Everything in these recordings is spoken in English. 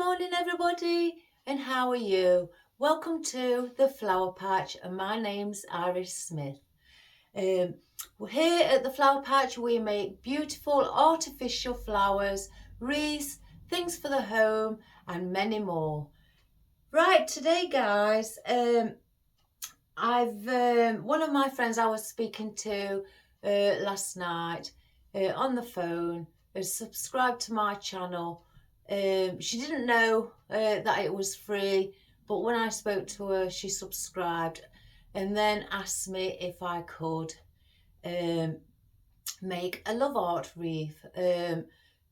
morning everybody, and how are you? Welcome to the Flower Patch, and my name's Iris Smith. Here at the Flower Patch we make beautiful artificial flowers, wreaths, things for the home and many more. Right, today guys, one of my friends I was speaking to last night on the phone has subscribed to my channel. She didn't know that it was free, but when I spoke to her she subscribed and then asked me if I could make a love art wreath,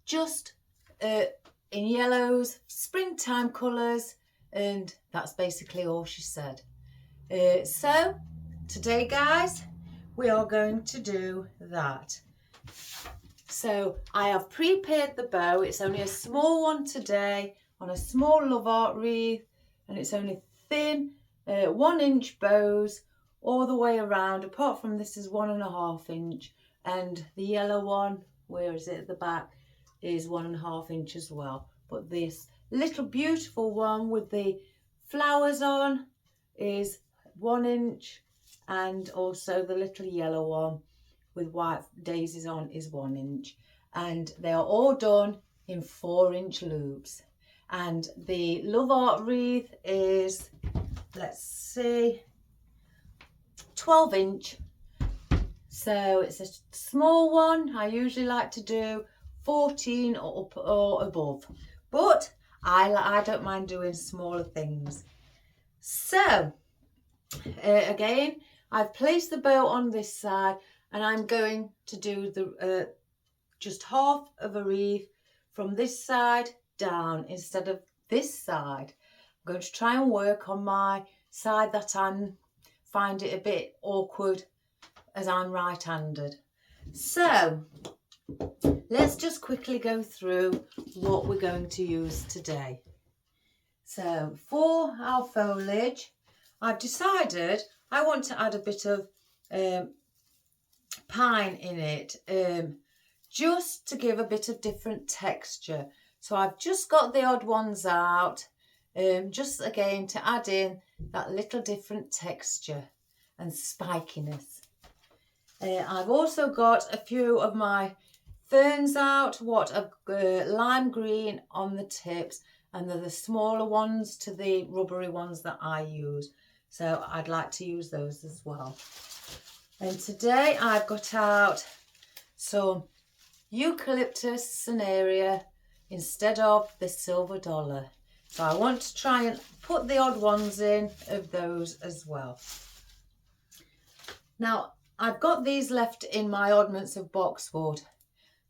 just in yellows, springtime colours, and that's basically all she said. So today guys we are going to do that. So I have prepared the bow. It's only a small one today on a small love art wreath, and it's only thin 1-inch bows all the way around. Apart from this is 1.5 inch, and the yellow one, where is it at the back, is 1.5 inch as well. But this little beautiful one with the flowers on is 1 inch, and also the little yellow one with white daisies on is 1 inch, and they are all done in 4-inch loops. And the love art wreath is, let's see, 12 inch. So it's a small one. I usually like to do 14 or up or above, but I don't mind doing smaller things. So again, I've placed the bow on this side, and I'm going to do the just half of a wreath from this side down instead of this side. I'm going to try and work on my side that I find it a bit awkward, as I'm right-handed. So let's just quickly go through what we're going to use today. So for our foliage, I've decided I want to add a bit of pine in it, just to give a bit of different texture. So I've just got the odd ones out, just again to add in that little different texture and spikiness. I've also got a few of my ferns out, what are lime green on the tips, and they're the smaller ones to the rubbery ones that I use. So I'd like to use those as well. And today I've got out some eucalyptus cinerea instead of the silver dollar. So I want to try and put the odd ones in of those as well. Now I've got these left in my oddments of boxwood,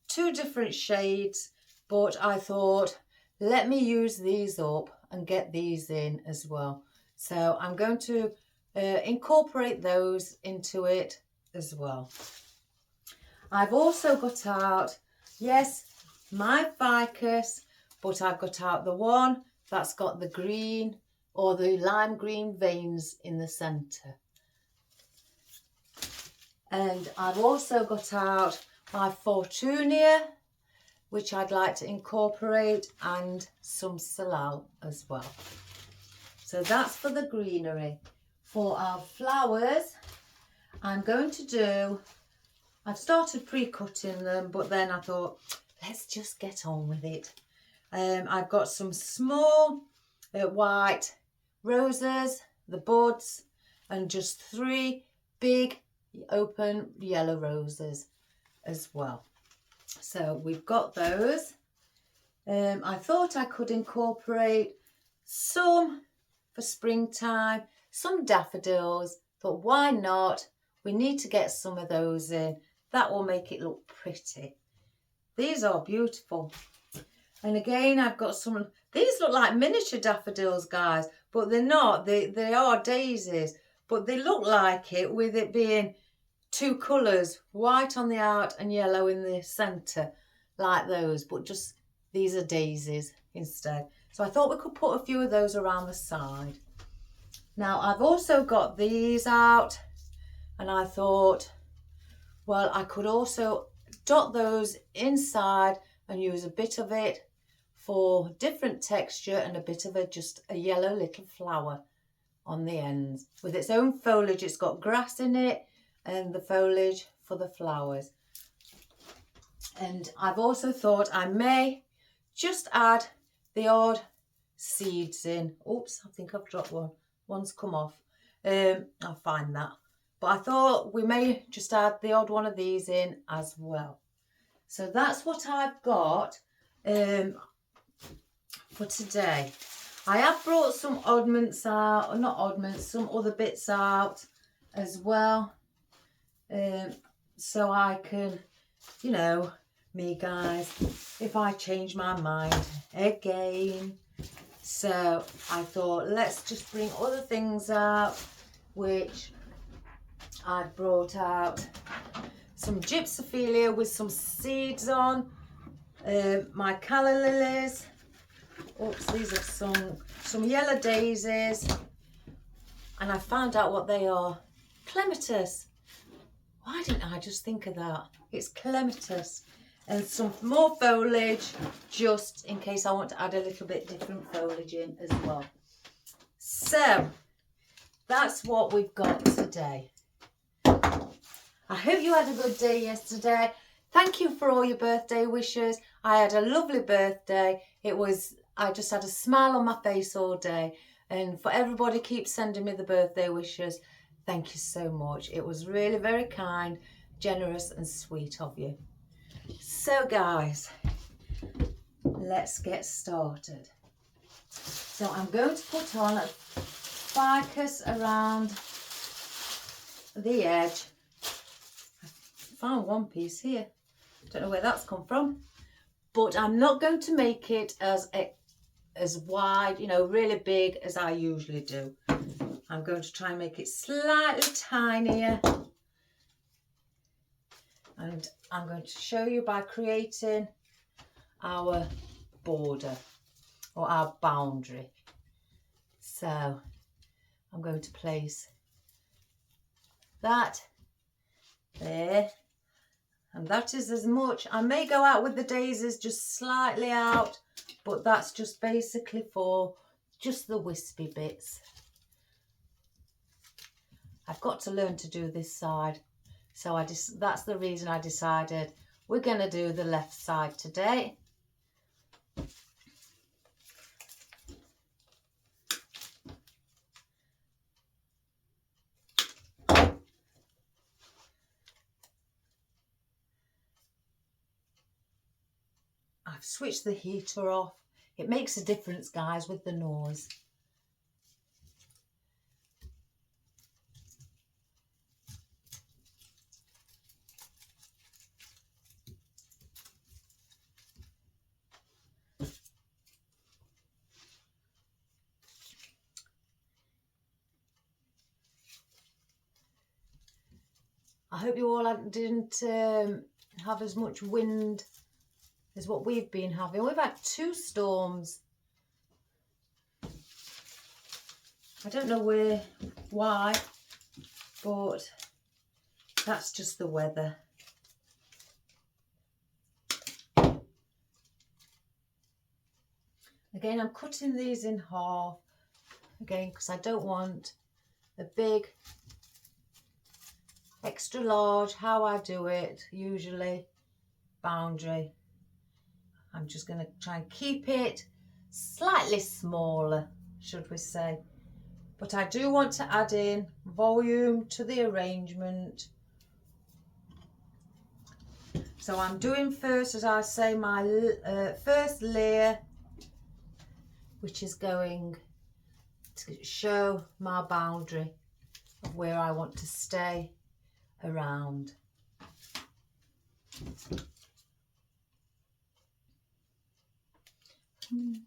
2 different shades, but I thought let me use these up and get these in as well. So I'm going to incorporate those into it as well. I've also got out, yes, my ficus, but I've got out the one that's got the green or the lime green veins in the centre. And I've also got out my Fortunia, which I'd like to incorporate, and some Salal as well. So that's for the greenery. For our flowers, I'm going to do, I've started pre-cutting them, but then I thought, let's just get on with it. I've got some small white roses, the buds, and just 3 big open yellow roses as well. So we've got those. I thought I could incorporate some for springtime, some daffodils, but why not? We need to get some of those in. That will make it look pretty. These are beautiful. And again, I've got some, these look like miniature daffodils, guys, but they're not. They are daisies, but they look like it with it being 2 colours, white on the out and yellow in the centre, like those, but just these are daisies instead. So I thought we could put a few of those around the side. Now I've also got these out, and I thought, well, I could also dot those inside and use a bit of it for different texture and a bit of just a yellow little flower on the ends. With its own foliage, it's got grass in it and the foliage for the flowers. And I've also thought I may just add the odd seeds in. Oops, I think I've dropped one. One's come off. I'll find that. But I thought we may just add the odd one of these in as well. So that's what I've got for today. I have brought some oddments out, or not oddments, some other bits out as well. So I can, you know, me guys, if I change my mind again. So I thought let's just bring other things out, which I brought out some gypsophilia with some seeds on, my calla lilies. Oops, these are some yellow daisies, and I found out what they are. Clematis. Why didn't I just think of that? It's clematis. And some more foliage, just in case I want to add a little bit different foliage in as well. So that's what we've got today. I hope you had a good day yesterday. Thank you for all your birthday wishes. I had a lovely birthday. I just had a smile on my face all day. And for everybody keeps sending me the birthday wishes, thank you so much. It was really very kind, generous and sweet of you. So guys, let's get started. So I'm going to put on a ficus around the edge. I found one piece here. Don't know where that's come from, but I'm not going to make it as wide, you know, really big as I usually do. I'm going to try and make it slightly tinier. And I'm going to show you by creating our border or our boundary. So I'm going to place that there, and that is as much. I may go out with the daisies just slightly out, but that's just basically for just the wispy bits. I've got to learn to do this side. So that's the reason I decided we're going to do the left side today. I've switched the heater off. It makes a difference, guys, with the noise. I hope you all didn't have as much wind as what we've been having. We've had 2 storms. I don't know why, but that's just the weather. Again, I'm cutting these in half, again, because I don't want a big, extra large, how I do it, usually, boundary. I'm just going to try and keep it slightly smaller, should we say. But I do want to add in volume to the arrangement. So I'm doing first, as I say, my first layer, which is going to show my boundary of where I want to stay around. I'm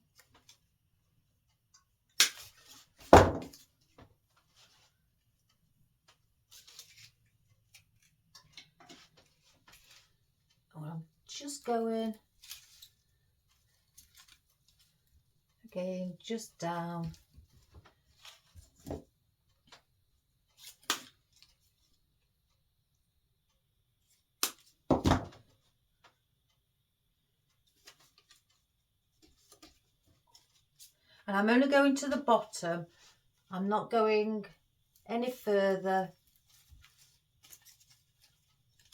just going again, just down. And I'm only going to the bottom. I'm not going any further.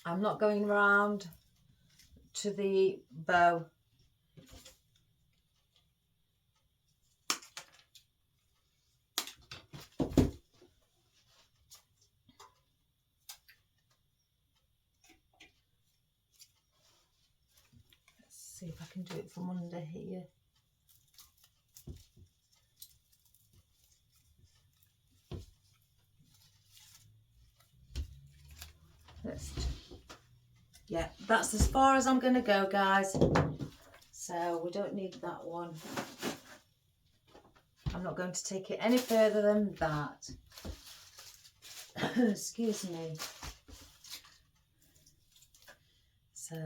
I'm not going round to the bow. Let's see if I can do it from under here. Yeah, that's as far as I'm going to go, guys. So we don't need that one. I'm not going to take it any further than that. Excuse me. So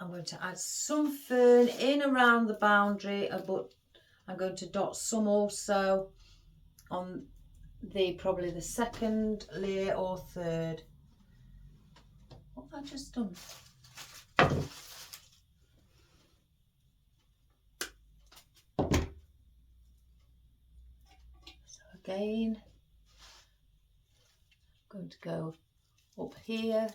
I'm going to add some fern in around the boundary, but I'm going to dot some also on the probably the second layer or third. What have I just done? So again, I'm going to go up here.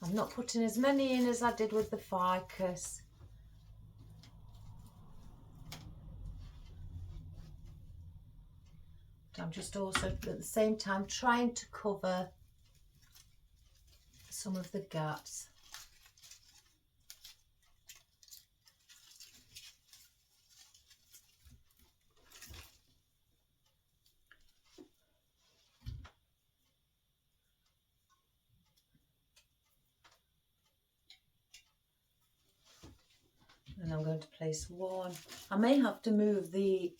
I'm not putting as many in as I did with the ficus. But I'm just also at the same time trying to cover some of the gaps. And I'm going to place one. I may have to move the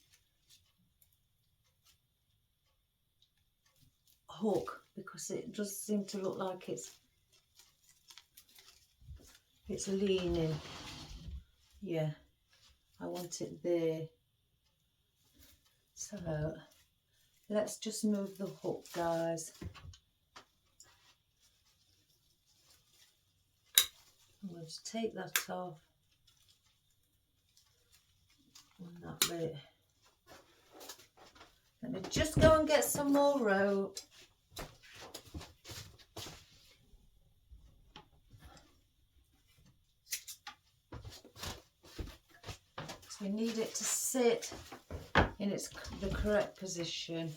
hook because it does seem to look like it's leaning. Yeah, I want it there. So let's just move the hook, guys. I'm going to take that off. On that bit. Let me just go and get some more rope. So we need it to sit in the correct position.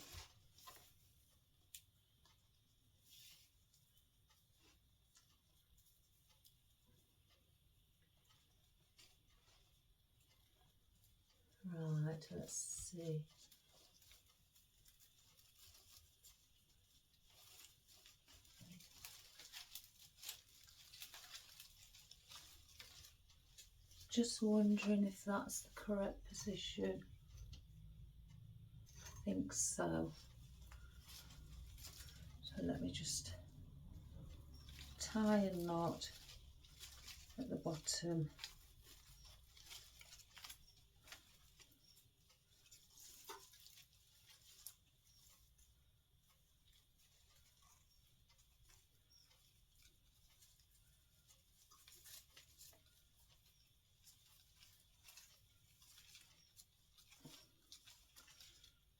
Right, let's see. Just wondering if that's the correct position. I think so. So let me just tie a knot at the bottom.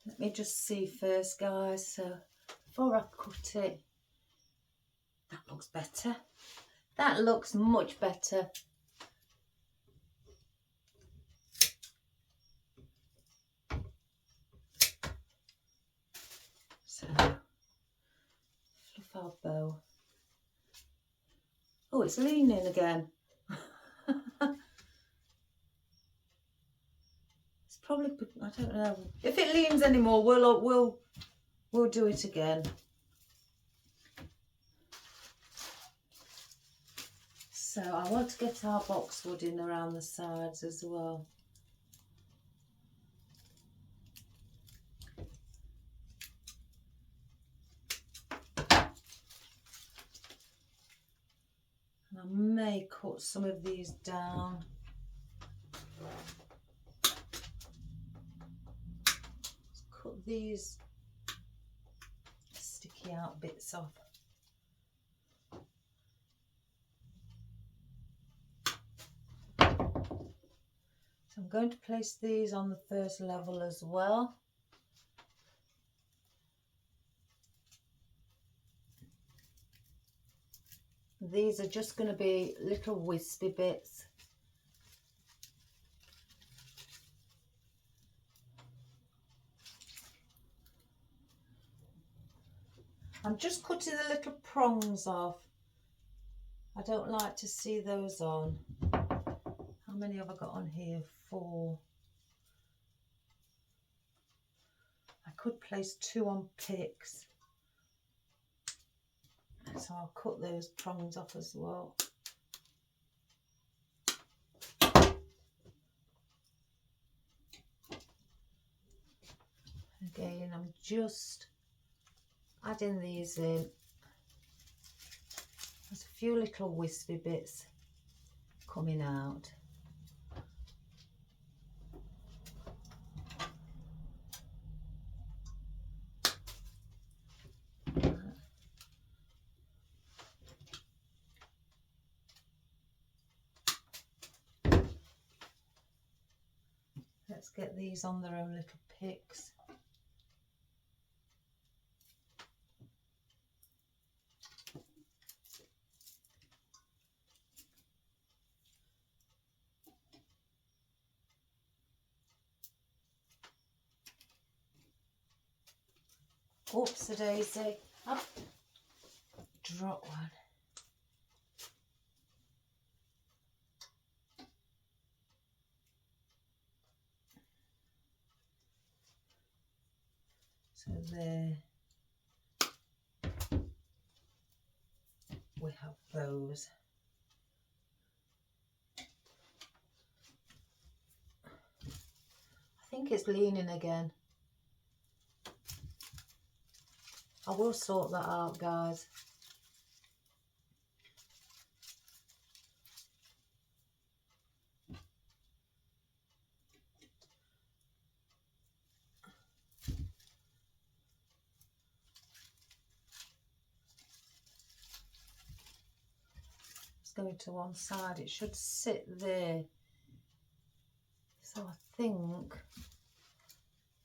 Let me just see first, guys. So before I cut it, that looks better. That looks much better. So fluff our bow. Oh, it's leaning again. It's probably, I don't know. If it leans anymore, we'll do it again. So I want to get our boxwood in around the sides as well. And I may cut some of these down. Let's cut these sticky out bits off. So I'm going to place these on the first level as well. These are just going to be little wispy bits. I'm just cutting the little prongs off. I don't like to see those on. How many have I got on here? 4. I could place 2 on picks. So I'll cut those prongs off as well. Again, I'm just adding these in. There's a few little wispy bits coming out. Let's get these on their own little picks. Oops, a daisy. I've dropped one. So there we have those. I think it's leaning again. I will sort that out, guys. It's going to one side. It should sit there. So I think,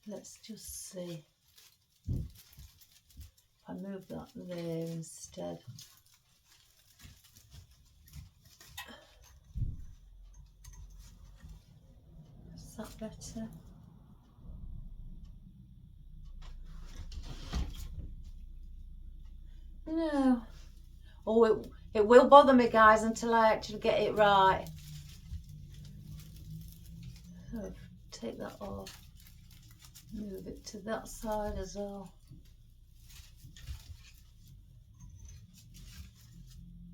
let's just see. I move that there instead. Is that better? No. Oh, it will bother me, guys, until I actually get it right. So take that off. Move it to that side as well.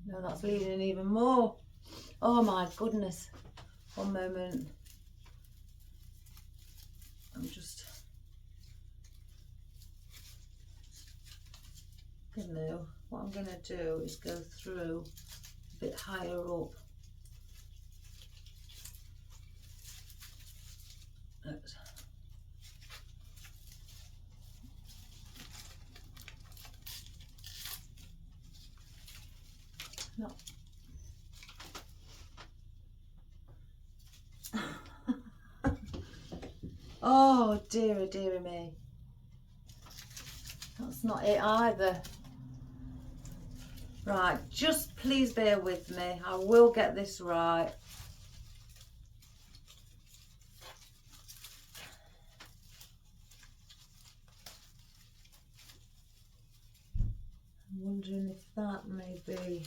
No, that's leaning even more. Oh my goodness. One moment. I'm just gonna, what I'm gonna do is go through a bit higher up. No. Oh dearie, dearie me. That's not it either. Right, just please bear with me. I will get this right. I'm wondering if that may be...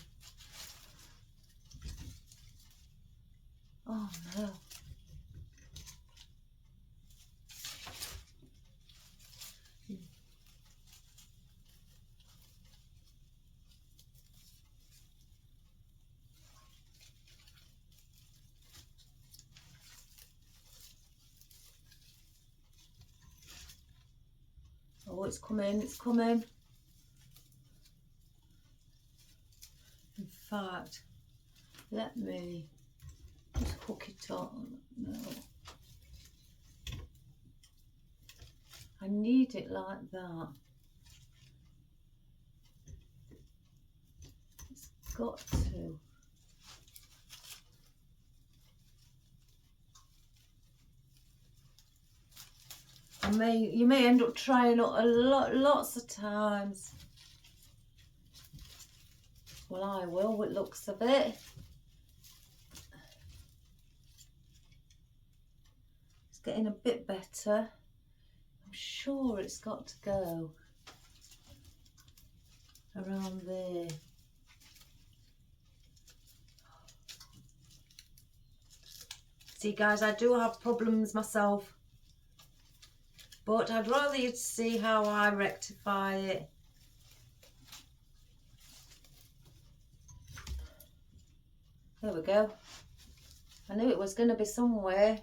Oh no. it's coming, it's coming. In fact, let me just hook it on. No. I need it like that. It's got to. You may end up trying it lots of times. Well, I will, with looks of it. It's getting a bit better. I'm sure it's got to go around there. See guys, I do have problems myself, but I'd rather you see how I rectify it. There we go. I knew it was going to be somewhere.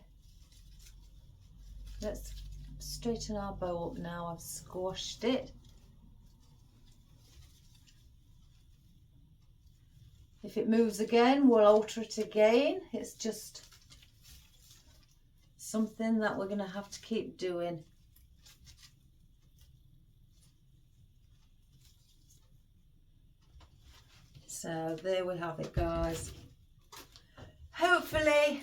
Let's straighten our bow up now. I've squashed it. If it moves again, we'll alter it again. It's just something that we're going to have to keep doing. So there we have it, guys. Hopefully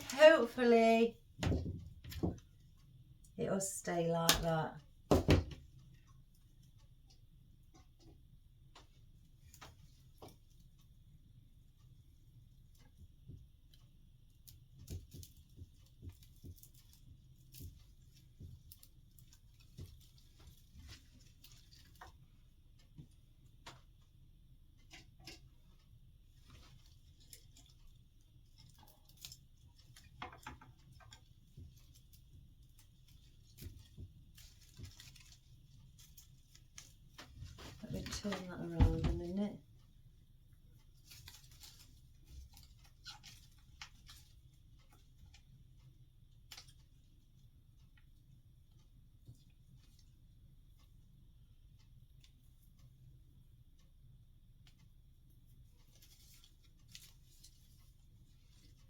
it'll stay like that. Let me turn that around a minute.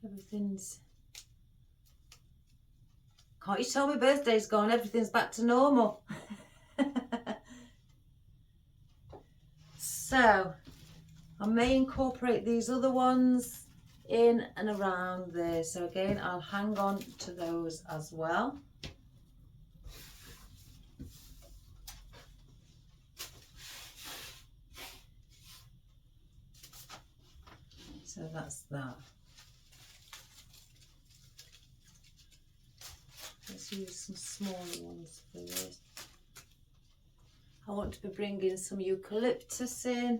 Everything's... Can't you tell my birthday's gone? Everything's back to normal. So, I may incorporate these other ones in and around there. So again, I'll hang on to those as well. So that's that. Let's use some smaller ones for this. I want to be bringing some eucalyptus in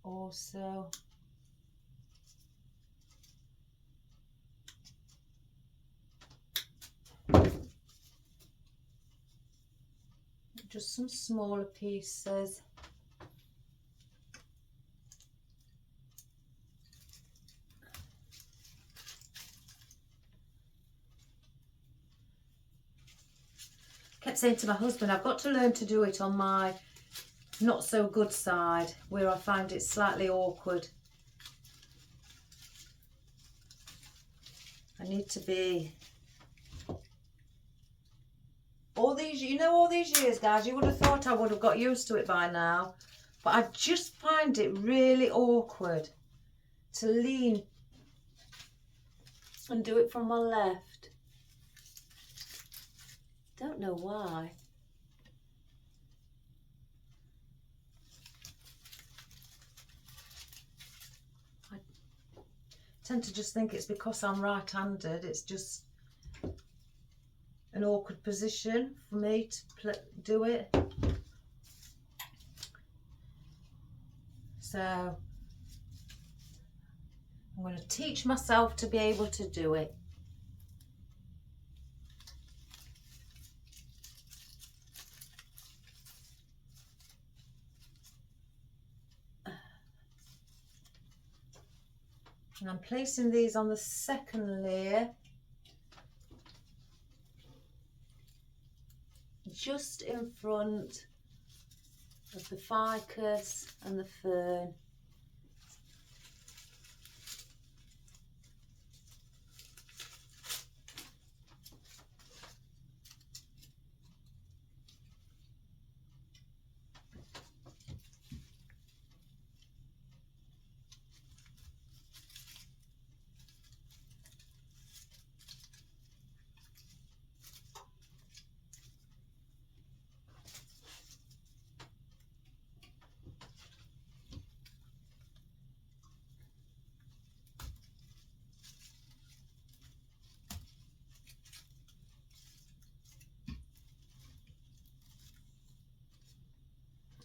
also. Just some smaller pieces. Kept saying to my husband, I've got to learn to do it on my not so good side, where I find it slightly awkward. I need to be... All these years, guys, you would have thought I would have got used to it by now, but I just find it really awkward to lean and do it from my left. Don't know why. I tend to just think it's because I'm right-handed. It's just an awkward position for me to do it. So I'm going to teach myself to be able to do it. And I'm placing these on the second layer just in front of the ficus and the fern.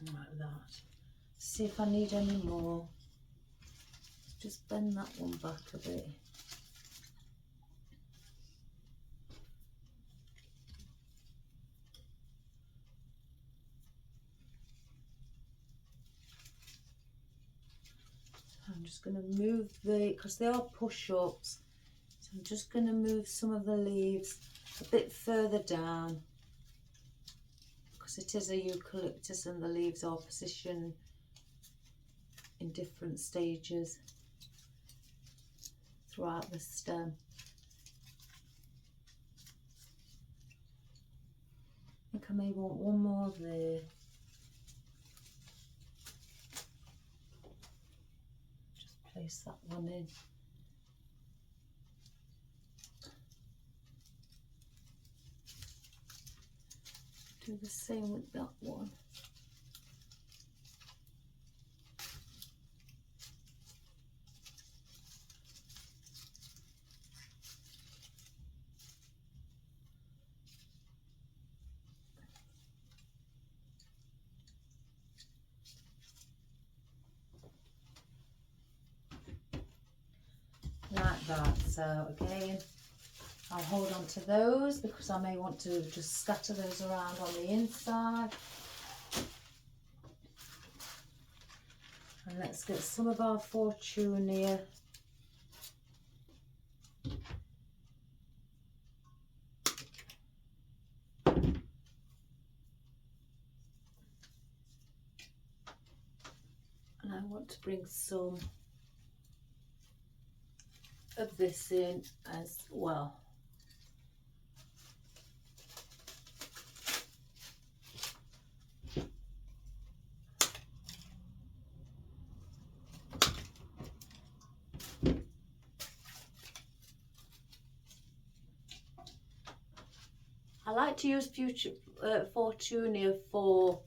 Like that. See if I need any more. Just bend that one back a bit. I'm just going to move because they are push-ups, so I'm just going to move some of the leaves a bit further down, because it is a eucalyptus and the leaves are positioned in different stages throughout the stem. I think I may want one more there. Just place that one in. Do the same with that one. Like that. So again, I'll hold on to those because I may want to just scatter those around on the inside. And let's get some of our Fortunia. And I want to bring some of this in as well. I like to use Fortunia for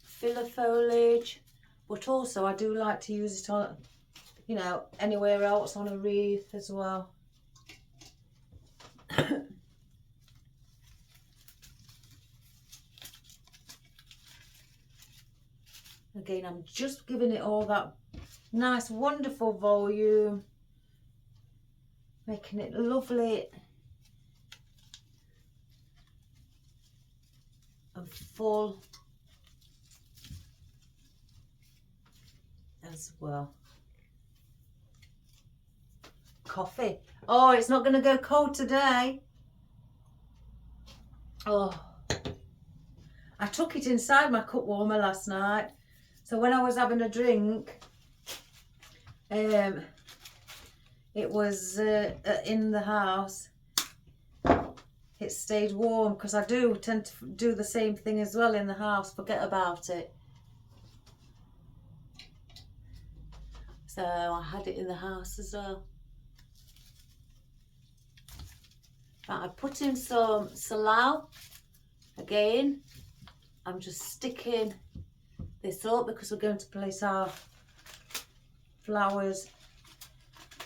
filler foliage, but also I do like to use it on, you know, anywhere else on a wreath as well. Again, I'm just giving it all that nice, wonderful volume, making it lovely and full as well. Coffee. Oh, it's not going to go cold today. Oh, I took it inside my cup warmer last night, so when I was having a drink, it was in the house. It stayed warm because I do tend to do the same thing as well in the house, forget about it. So I had it in the house as well. Right, I put in some salal. Again, I'm just sticking this up because we're going to place our flowers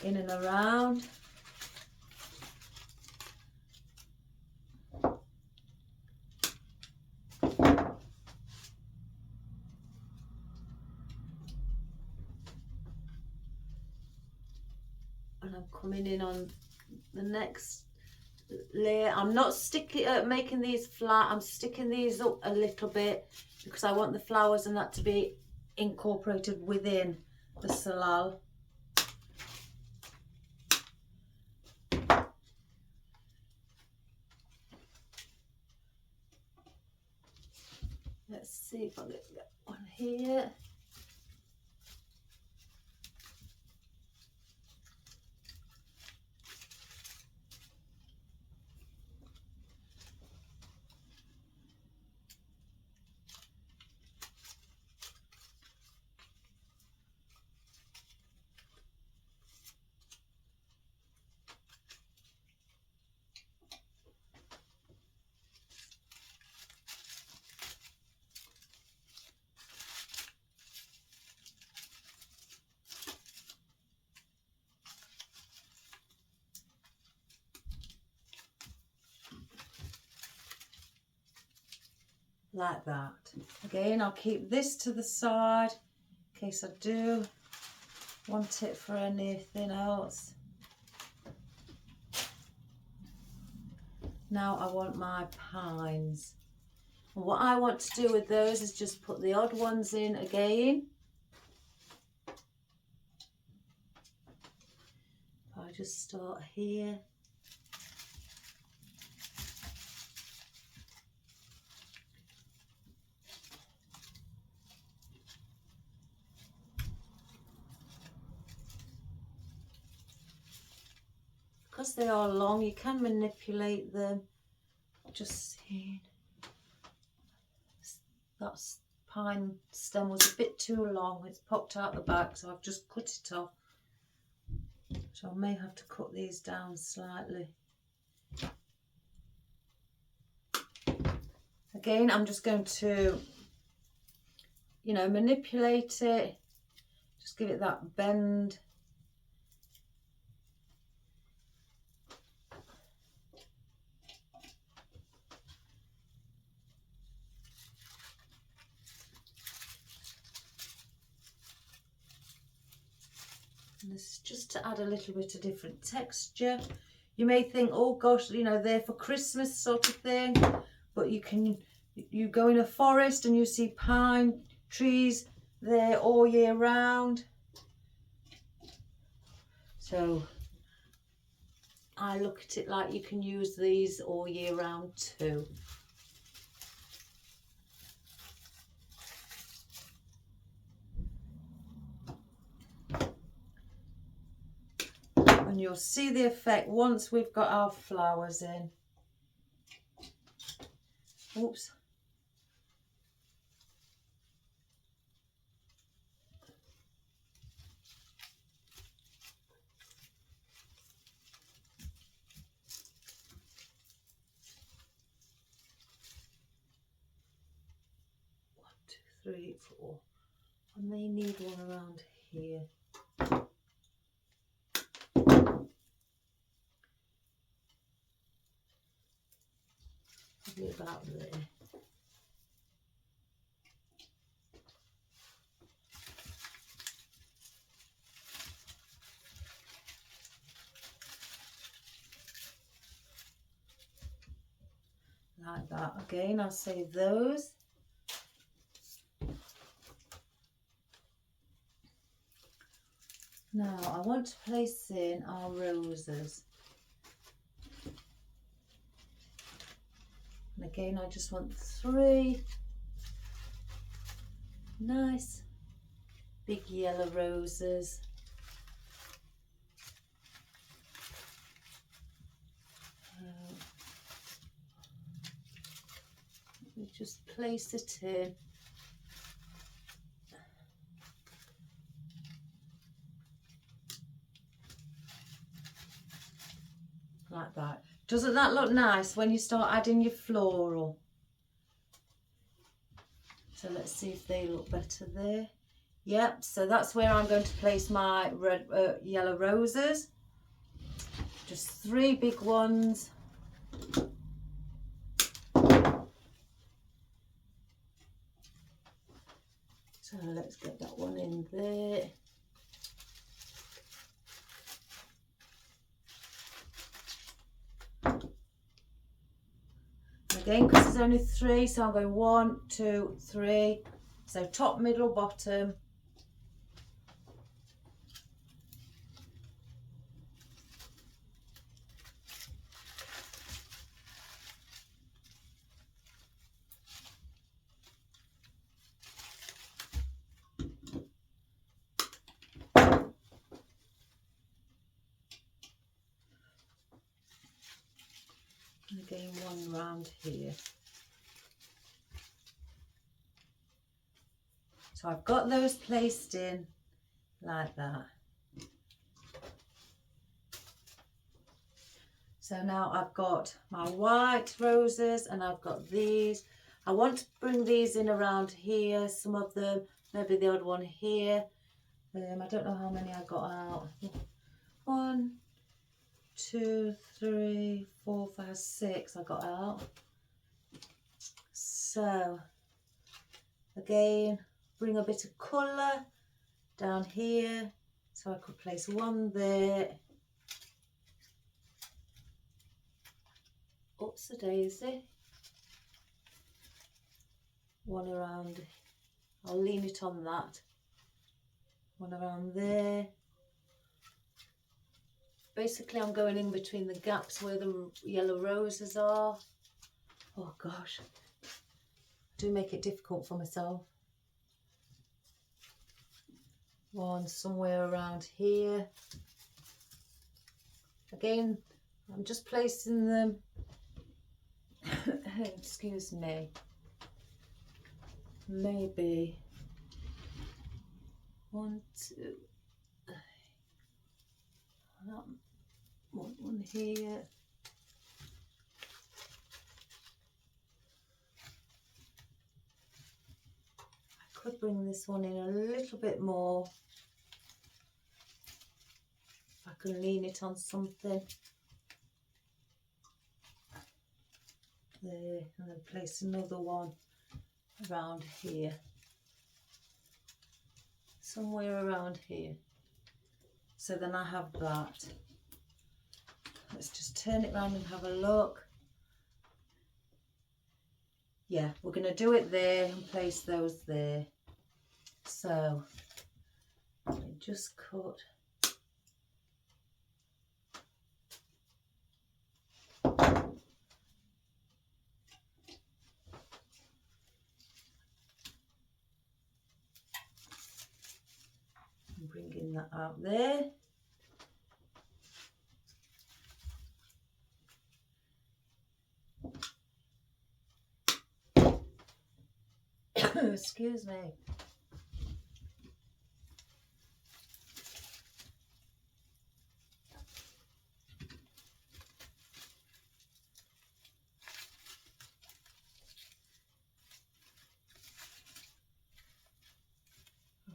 in and around. And I'm coming in on the next layer. I'm not making these flat, I'm sticking these up a little bit because I want the flowers and that to be incorporated within the salal. Let's see if I get one here. Like that. Again, I'll keep this to the side in case I do want it for anything else. Now I want my pines. And what I want to do with those is just put the odd ones in again. I just start here. Because they are long, you can manipulate them. Just seeing. That pine stem was a bit too long. It's popped out the back, so I've just cut it off. So I may have to cut these down slightly. Again, I'm just going to, you know, manipulate it. Just give it that bend. And this is just to add a little bit of different texture. You may think, oh gosh, you know, they're for Christmas sort of thing, but you go in a forest and you see pine trees there all year round. So I look at it like you can use these all year round too. And you'll see the effect once we've got our flowers in. Oops. One, two, three, four. I may need one around here. Probably about there. Like that. Again, I'll save those. Now I want to place in our roses. And again, I just want 3 nice big yellow roses. We just place it in. Like that. Doesn't that look nice when you start adding your floral? So let's see if they look better there. Yep, so that's where I'm going to place my yellow roses. Just 3 big ones. So let's get that one in there. Again, because there's only 3, so I'm going 1, 2, 3. So top, middle, bottom. And again, one round here. So I've got those placed in like that. So now I've got my white roses and I've got these. I want to bring these in around here, some of them, maybe the odd one here. I don't know how many I got out. 1, 2, 3, 4, 5, 6 I got out. So again, bring a bit of colour down here. So I could place one there. Oops a daisy. One around, I'll lean it on that. One around there. Basically I'm going in between the gaps where the yellow roses are. Oh gosh, I do make it difficult for myself. One somewhere around here. Again, I'm just placing them, excuse me, maybe 1, 2, one here. I could bring this one in a little bit more. If I can lean it on something. There, and then place another one around here. Somewhere around here. So then I have that. Let's just turn it around and have a look. Yeah, we're going to do it there and place those there. So let me just cut. And bringing that out there. Excuse me.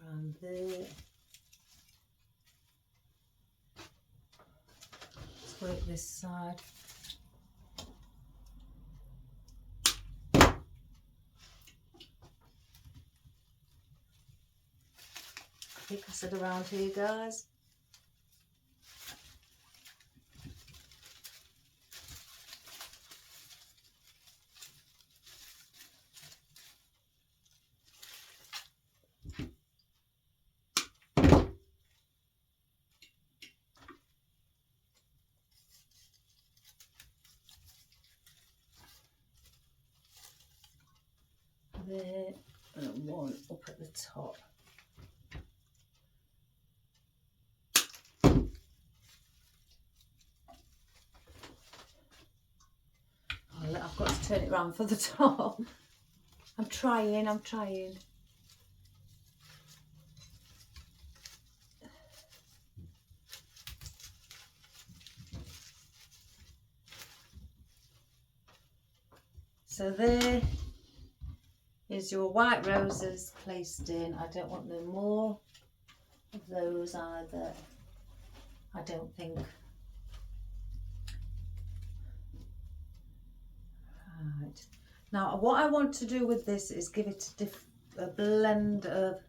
Around there. Let's work this side. I think I said around here, guys. There, and one up at the top. I've got to turn it round for the top. I'm trying. So there is your white roses placed in. I don't want no more of those either. I don't think. Right. Now what I want to do with this is give it a blend of,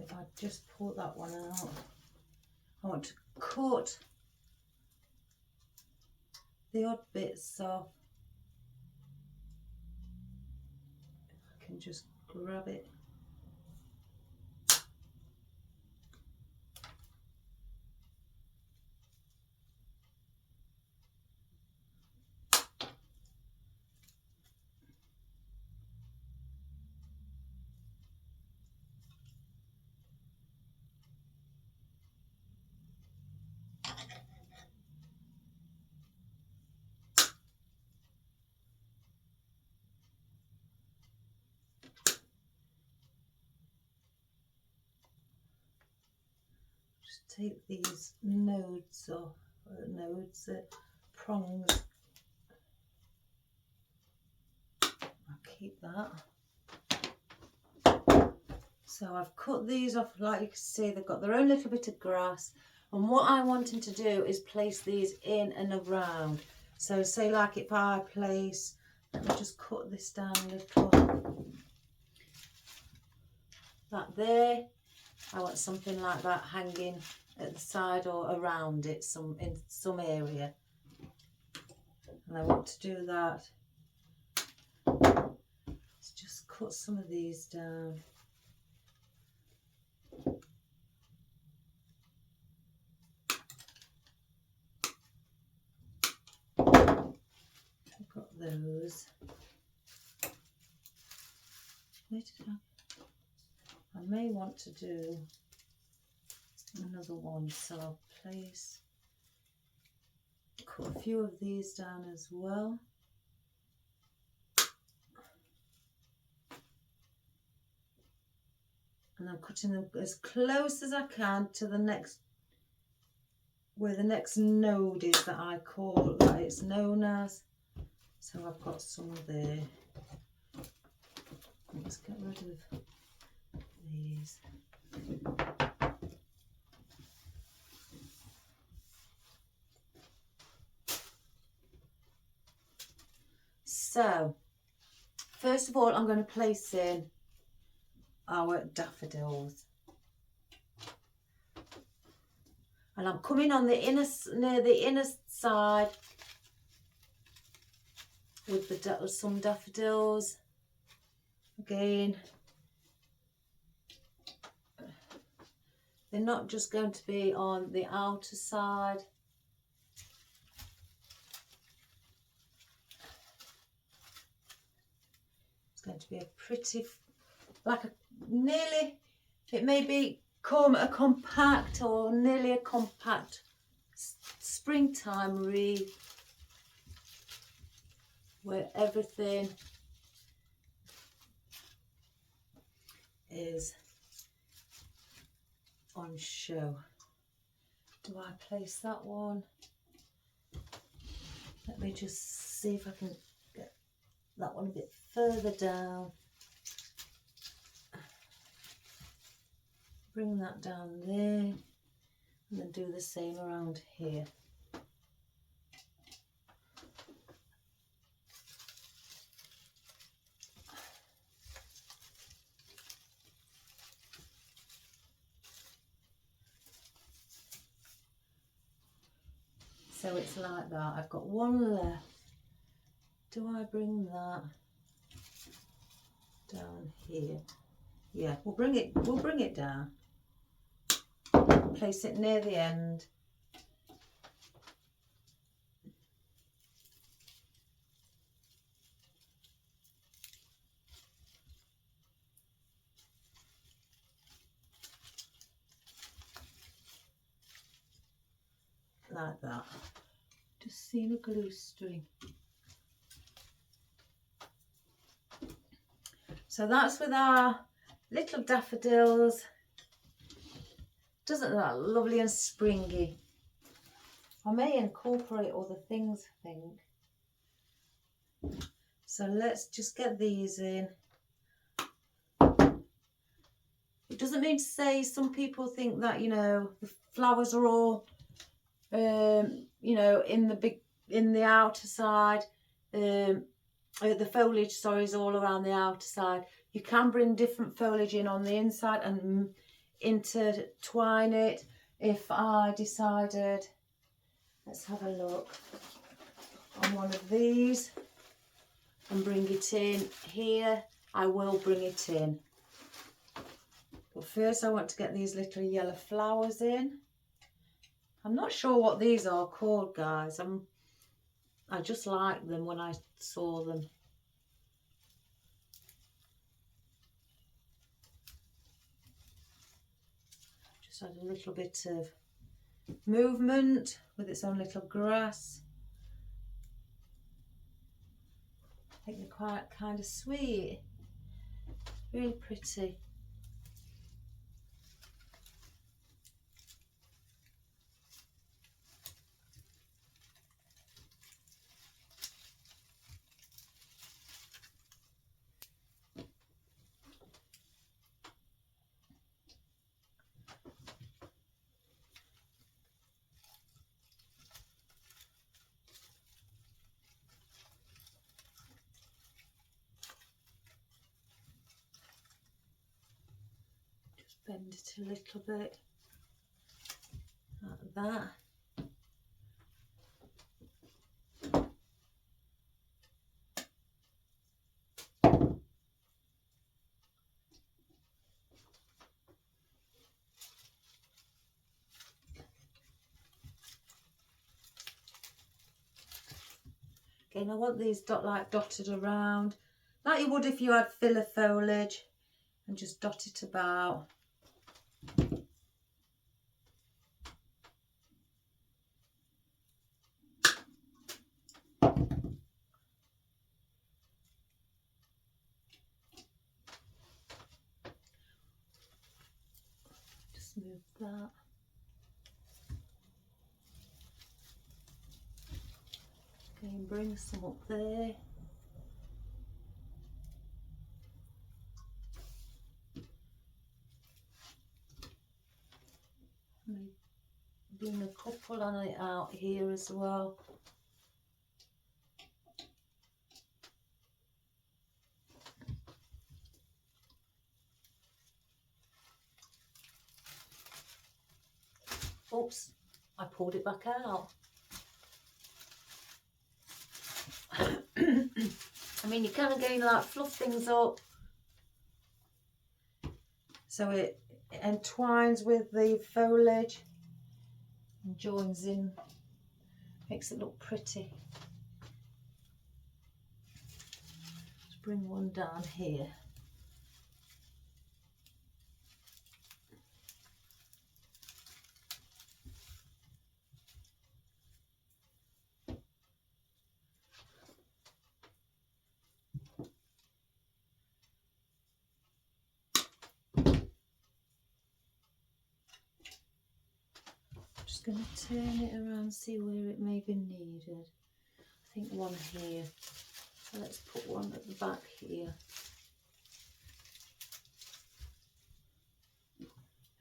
if I just pull that one out, I want to cut the odd bits off. I can just grab it. take these nodes off, prongs. I'll keep that. So I've cut these off, like you can see, they've got their own little bit of grass. And what I want them to do is place these in and around. So say like if I place, let me just cut this down a little. That there, I want something like that hanging at the side or around it, in some area. And I want to do that. Let's just cut some of these down. I've got those. Where did I may want to do another one, so I'll cut a few of these down as well. And I'm cutting them as close as I can to the next, where the next node is that it's known as. So I've got some there. Let's get rid of these. So, first of all, I'm going to place in our daffodils. And I'm coming on the near the inner side with some daffodils. Again, they're not just going to be on the outer side. It's going to be a pretty, nearly, it may become a compact or nearly a compact springtime wreath where everything is on show. Do I place that one? Let me just see if I can get that one a bit further down. Bring that down there and then do the same around here. So it's like that. I've got one left. Do I bring that down here? Yeah, we'll bring it down. Place it near the end. Like that. Just seeing a glue string. So that's with our little daffodils. Doesn't that look lovely and springy? I may incorporate other things, I think. So let's just get these in. It doesn't mean to say some people think that, you know, the flowers are all, you know, in the outer side. The foliage, sorry, is all around the outer side. You can bring different foliage in on the inside and intertwine it. If I decided, let's have a look, on one of these and bring it in here, I will bring it in. But first I want to get these little yellow flowers in. I'm not sure what these are called, guys. I just liked them when I saw them. Just had a little bit of movement with its own little grass. I think they're quite kind of sweet. Really pretty. bend it a little bit like that. Again, I want these dotted around, like you would if you had filler foliage, and just dot it about. Just move that. Okay, and bring some up there. Bring a couple on it out here as well. Oops, I pulled it back out. I mean, you can again like fluff things up so it entwines with the foliage and joins in, makes it look pretty. Let's bring one down here. Just going to turn it around, see where it may be needed. I think one here. So let's put one at the back here.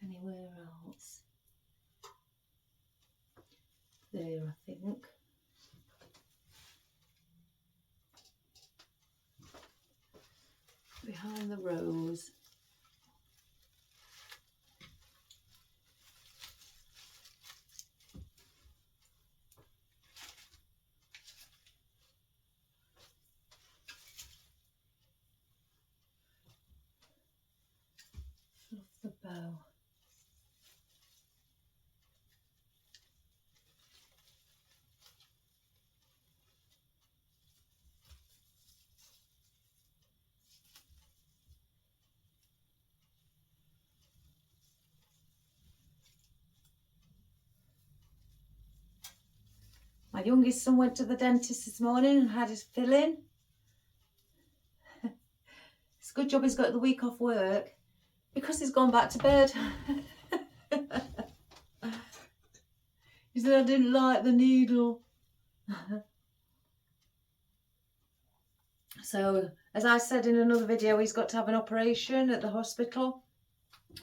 Anywhere else? There, I think. Behind the rose. Fluff the bow. My youngest son went to the dentist this morning and had his filling. It's a good job he's got the week off work because he's gone back to bed. He said, I didn't like the needle. So, as I said in another video, he's got to have an operation at the hospital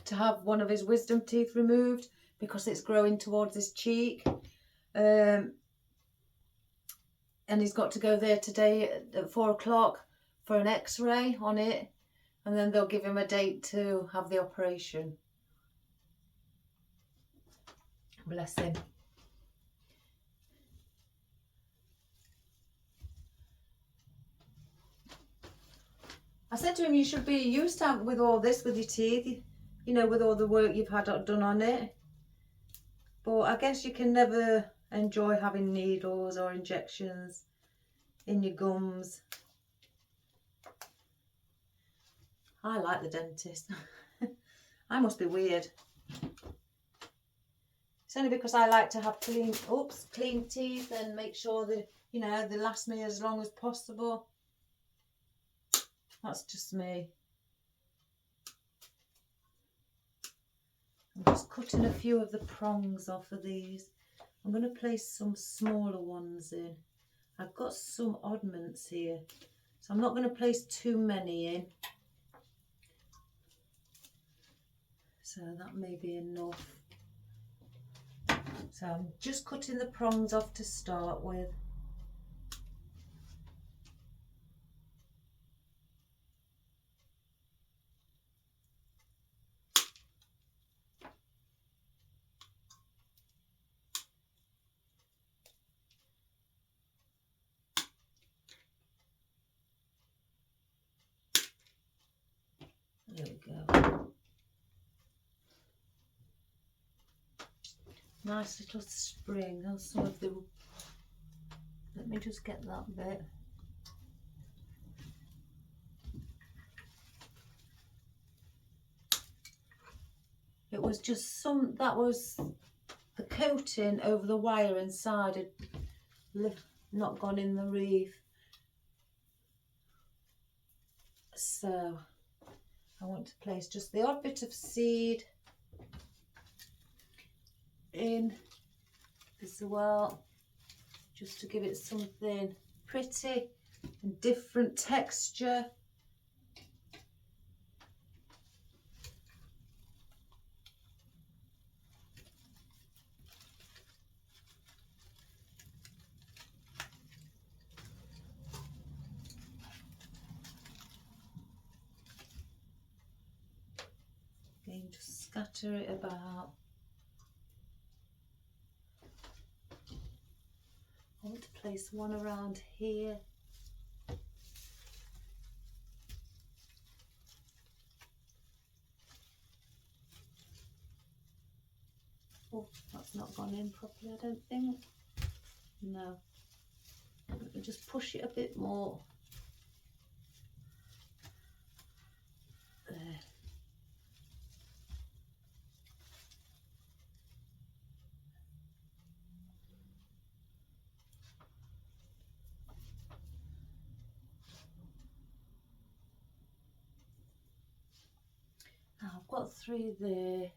to have one of his wisdom teeth removed because it's growing towards his cheek. And he's got to go there today at 4 o'clock for an x-ray on it, and then they'll give him a date to have the operation. Bless him. I said to him, you should be used to with all this with your teeth, you know, with all the work you've had done on it. But I guess you can never enjoy having needles or injections in your gums. I like the dentist. I must be weird. It's only because I like to have clean teeth and make sure that, you know, they last me as long as possible. That's just me. I'm just cutting a few of the prongs off of these. I'm going to place some smaller ones in. I've got some oddments here, so I'm not going to place too many in. So that may be enough. So I'm just cutting the prongs off to start with. Nice little spring. Oh, some of the, let me just get that bit. It was just some, that was the coating over the wire inside had not gone in the wreath. So I want to place just the odd bit of seed in as well, just to give it something pretty and different texture. Again, just scatter it about. I want to place one around here. Oh, that's not gone in properly, I don't think. No. Let me just push it a bit more. There. Now I've got 3 there.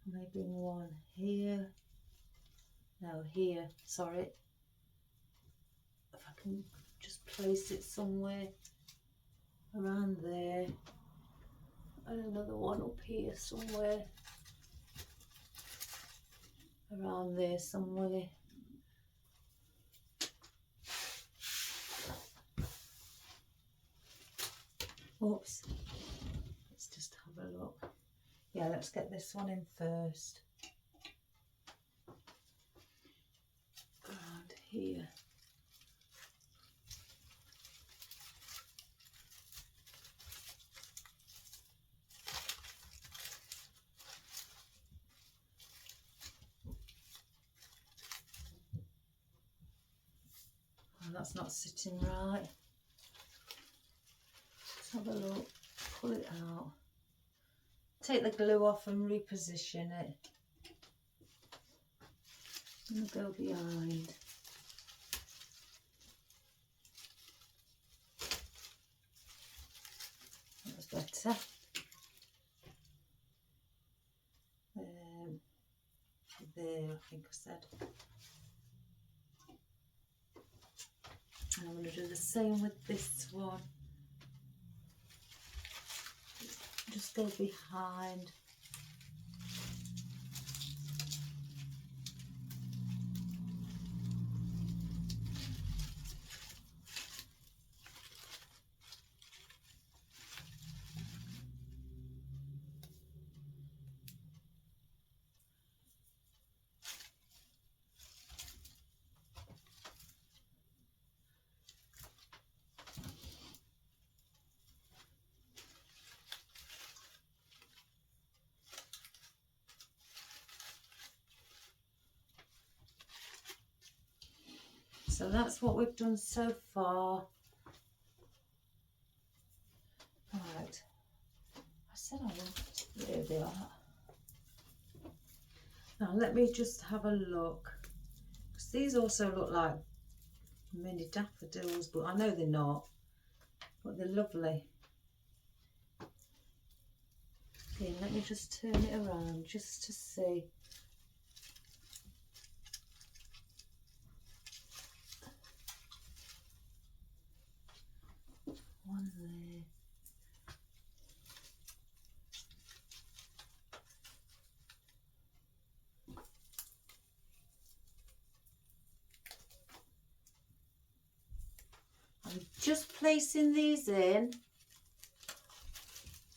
Maybe 1 here. No, here, sorry. If I can just place it somewhere around there. And another one up here somewhere. Around there somewhere. Oops. Let's just have a look. Yeah, let's get this one in first. Around here. Oh, that's not sitting right. Let's have a look. Pull it out. Take the glue off and reposition it. I'm going to go behind. That's better. There, I think I said. And I'm going to do the same with this one. Just go behind. So that's what we've done so far. Right. I said I wanted. There they are. Now let me just have a look. Because these also look like mini daffodils, but I know they're not. But they're lovely. Okay, let me just turn it around just to see. One there. I'm just placing these in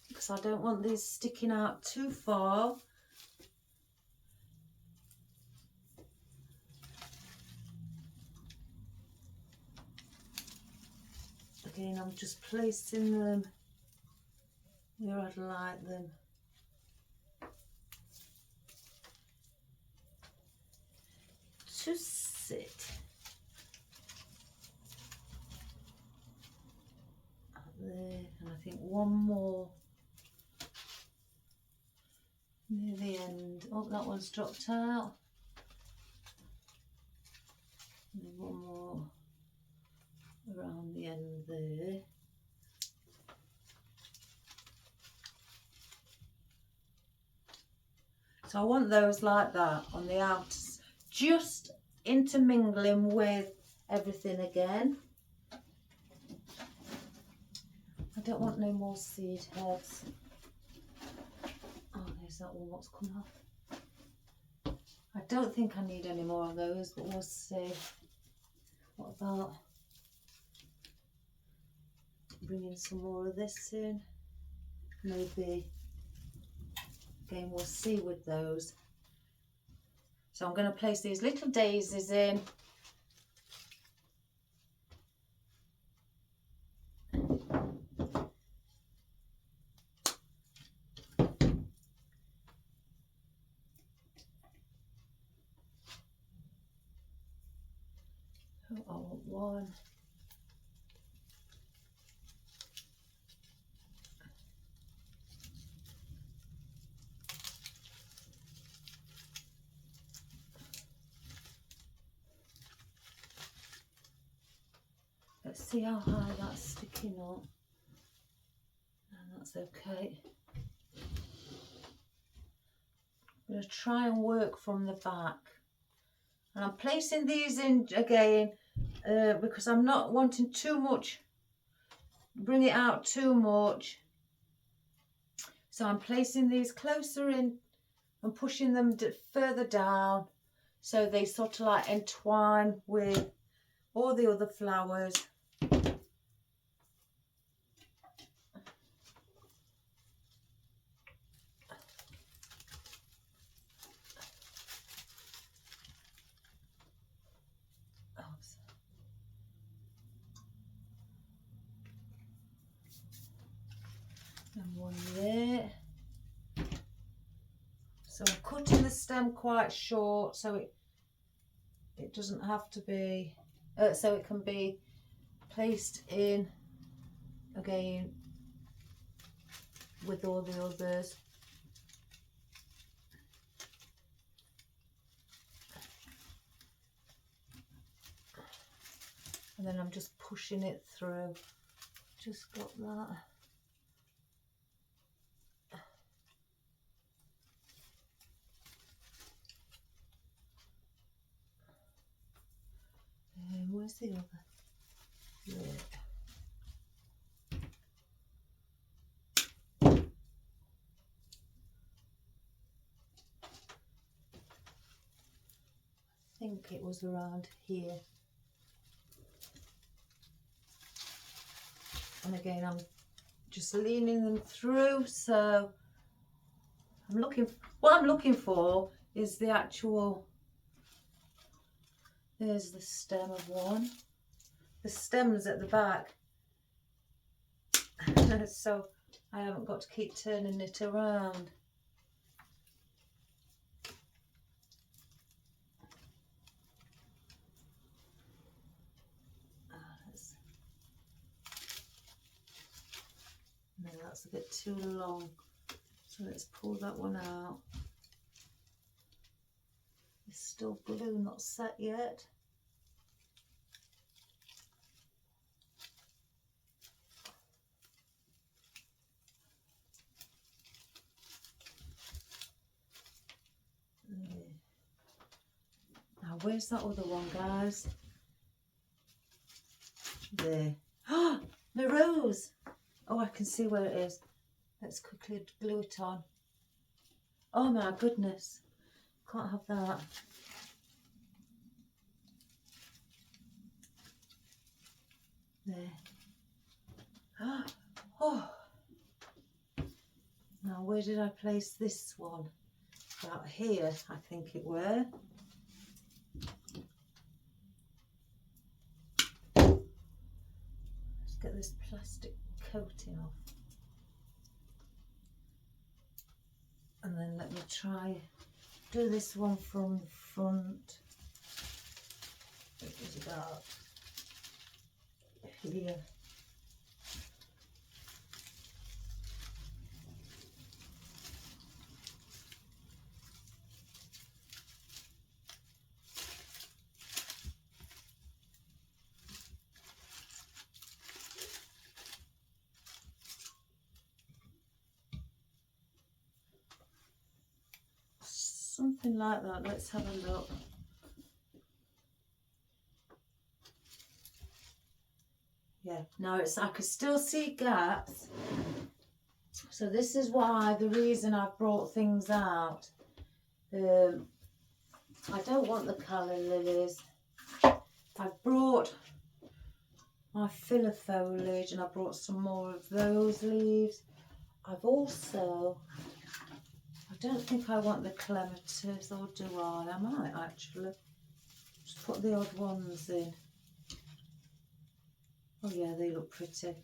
because I don't want these sticking out too far. Again, I'm just placing them where I'd like them. to sit. Up there, and I think one more near the end. Oh, that one's dropped out. And then one more around the end there. So I want those like that on the outs, just intermingling with everything again. I don't want no more seed heads. Oh, there's that one, what's come off. I don't think I need any more of those, but we'll see. What about bringing some more of this in? Maybe. Again, we'll see with those. So I'm going to place these little daisies in. Oh, I want one. Let's see how high that's sticking up. And that's okay. I'm going to try and work from the back. And I'm placing these in again because I'm not wanting too much, bring it out too much. So I'm placing these closer in and pushing them further down so they sort of like entwine with all the other flowers. And one there. So I'm cutting the stem quite short so it doesn't have to be, so it can be placed in again with all the others. And then I'm just pushing it through. Just got that. Where's the other? There. I think it was around here. And again, I'm just leaning them through. So I'm looking. What I'm looking for is the actual. There's the stem of one. The stem's at the back. So I haven't got to keep turning it around. No, that's a bit too long. So let's pull that one out. It's still glue, not set yet. There. Now where's that other one, guys? There. Oh, my rose. Oh, I can see where it is. Let's quickly glue it on. Oh my goodness. Can't have that. There. Oh. Now where did I place this one? About here, I think it were. Let's get this plastic coating off. And then let me try do this one from the front. It was about here. Something like that. Let's have a look. Yeah, now it's, I can still see gaps. So this is why, the reason I've brought things out. I don't want the calla lilies. I've brought my filler foliage and I brought some more of those leaves. I've also, I don't think I want the clematis, or do I? I might actually. Just put the odd ones in. Oh yeah, they look pretty.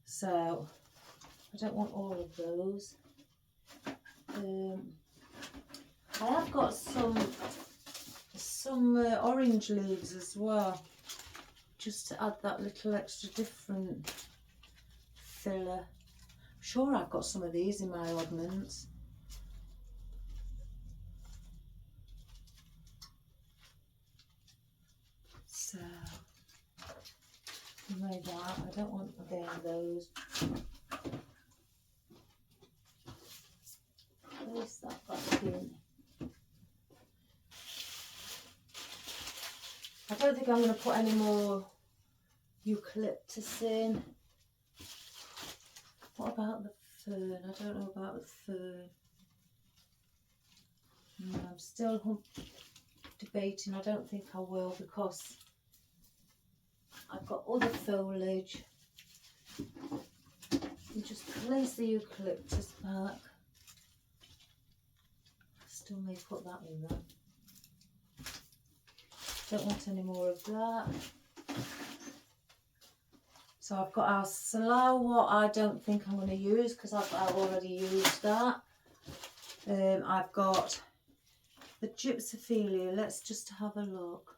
So, I don't want all of those. I have got some orange leaves as well, just to add that little extra different filler. I'm sure I've got some of these in my oddments. So, like that. I don't want again those. Place that back in. I don't think I'm going to put any more eucalyptus in. What about the fern? I don't know about the fern. I'm still debating. I don't think I will, because I've got other foliage. You just place the eucalyptus back. Still may put that in there. Don't want any more of that. So I've got our slough, what I don't think I'm going to use, because I've already used that. I've got the gypsophilia. Let's just have a look.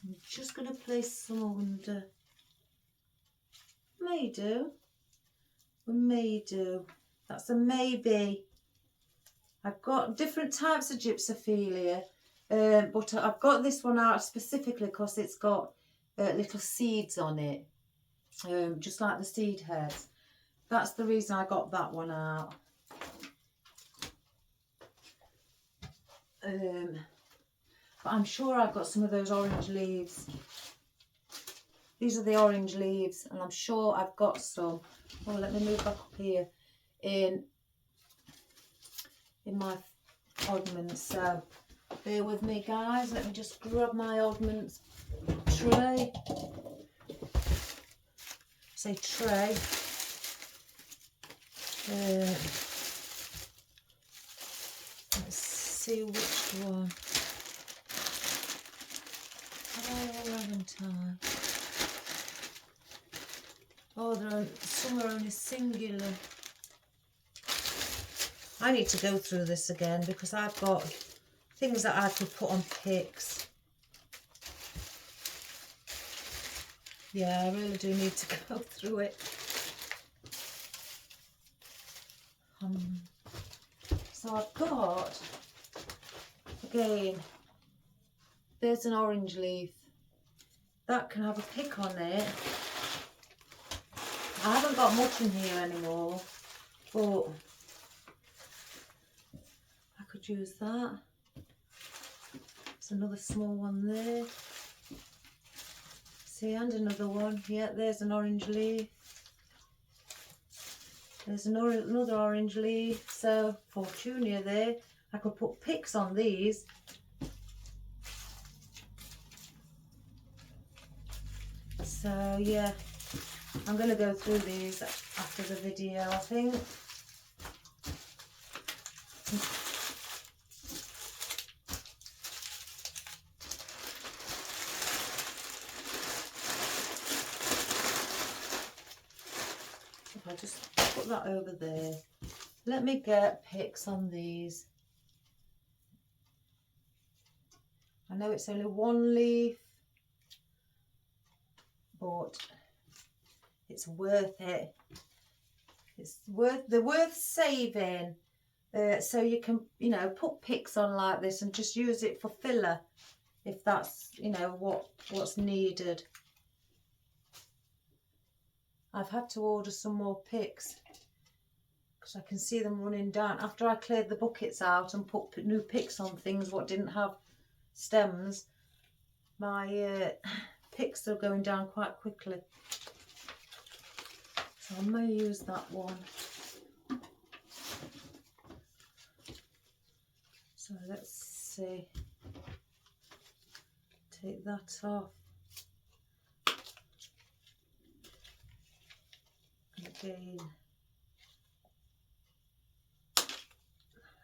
I'm just going to place some under. May do. We may do. That's a maybe. I've got different types of gypsophilia, but I've got this one out specifically because it's got little seeds on it, just like the seed heads. That's the reason I got that one out. But I'm sure I've got some of those orange leaves. These are the orange leaves, and I'm sure I've got some. Oh, let me move back up here in my oddments. So bear with me, guys. Let me just grab my oddments tray. Say tray. Let's see which one. Haven't I? Oh, some are only singular. I need to go through this again because I've got things that I could put on picks. Yeah, I really do need to go through it. So I've got, again, there's an orange leaf. That can have a pick on it. I haven't got much in here anymore, but I could use that. There's another small one there. See, and another one. Yeah, there's an orange leaf. There's another orange leaf. So, Fortunia there. I could put picks on these. So, yeah. I'm going to go through these after the video, I think. If I just put that over there. Let me get picks on these. I know it's only one leaf, but it's worth it. They're worth saving. So you can, you know, put picks on like this and just use it for filler if that's, you know, what's needed. I've had to order some more picks because I can see them running down. After I cleared the buckets out and put new picks on things what didn't have stems, my picks are going down quite quickly. So I may use that one. So let's see. Take that off. And again.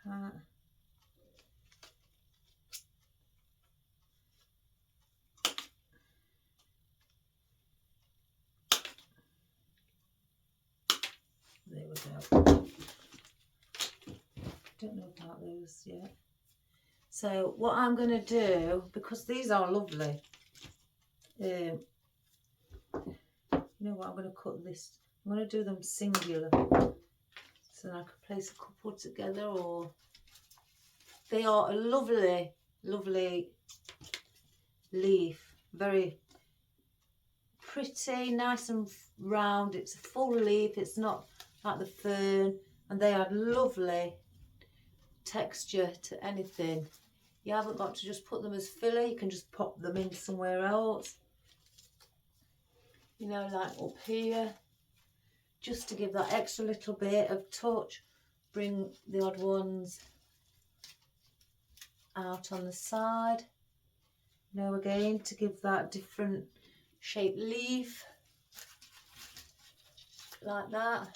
That. There we go. Don't know about those yet. So what I'm going to do, because these are lovely, you know what, I'm going to cut this. I'm going to do them singular, so that I can place a couple together. Or they are a lovely, lovely leaf, very pretty, nice and round. It's a full leaf. It's not like the fern, and they add lovely texture to anything. You haven't got to just put them as filler. You can just pop them in somewhere else. You know, like up here, just to give that extra little bit of touch. Bring the odd ones out on the side. You know, again, to give that different shaped leaf, like that.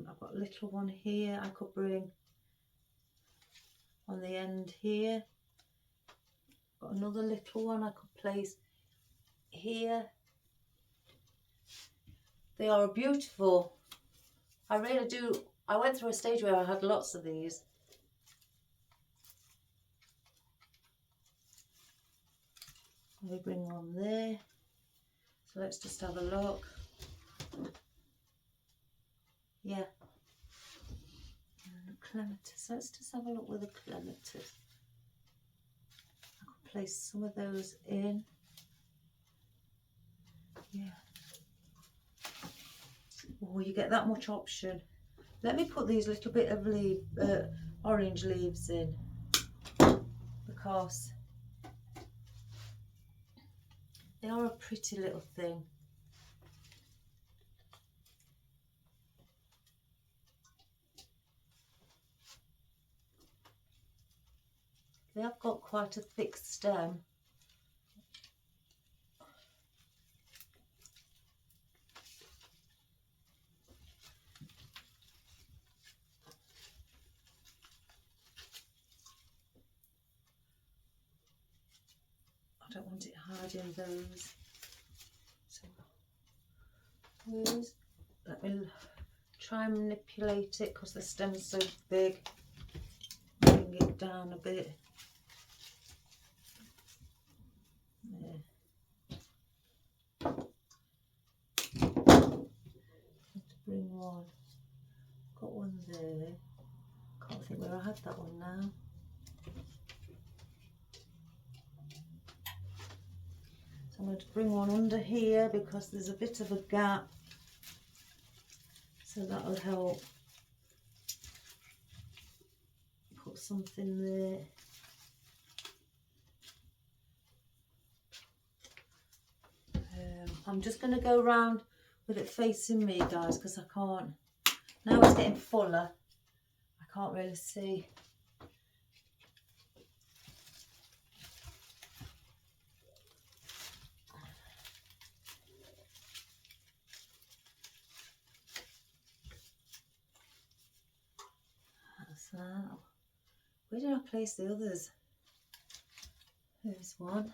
I've got a little one here I could bring on the end here. Got another little one I could place here. They are beautiful. I really do. I went through a stage where I had lots of these. Let me bring one there. So let's just have a look. Yeah. And clematis. Let's just have a look with the clematis. I could place some of those in. Yeah. Oh, you get that much option. Let me put these little bit of orange leaves in, because they are a pretty little thing. They have got quite a thick stem. I don't want it hiding those. So let me try and manipulate it, because the stem's so big. Bring it down a bit. There. Let's bring one. Got one there. Can't think where I had that one now. So I'm going to bring one under here because there's a bit of a gap. So that'll help. Put something there. I'm just going to go around with it facing me, guys, because I can't. Now it's getting fuller. I can't really see. That's that. Where did I place the others? There's one.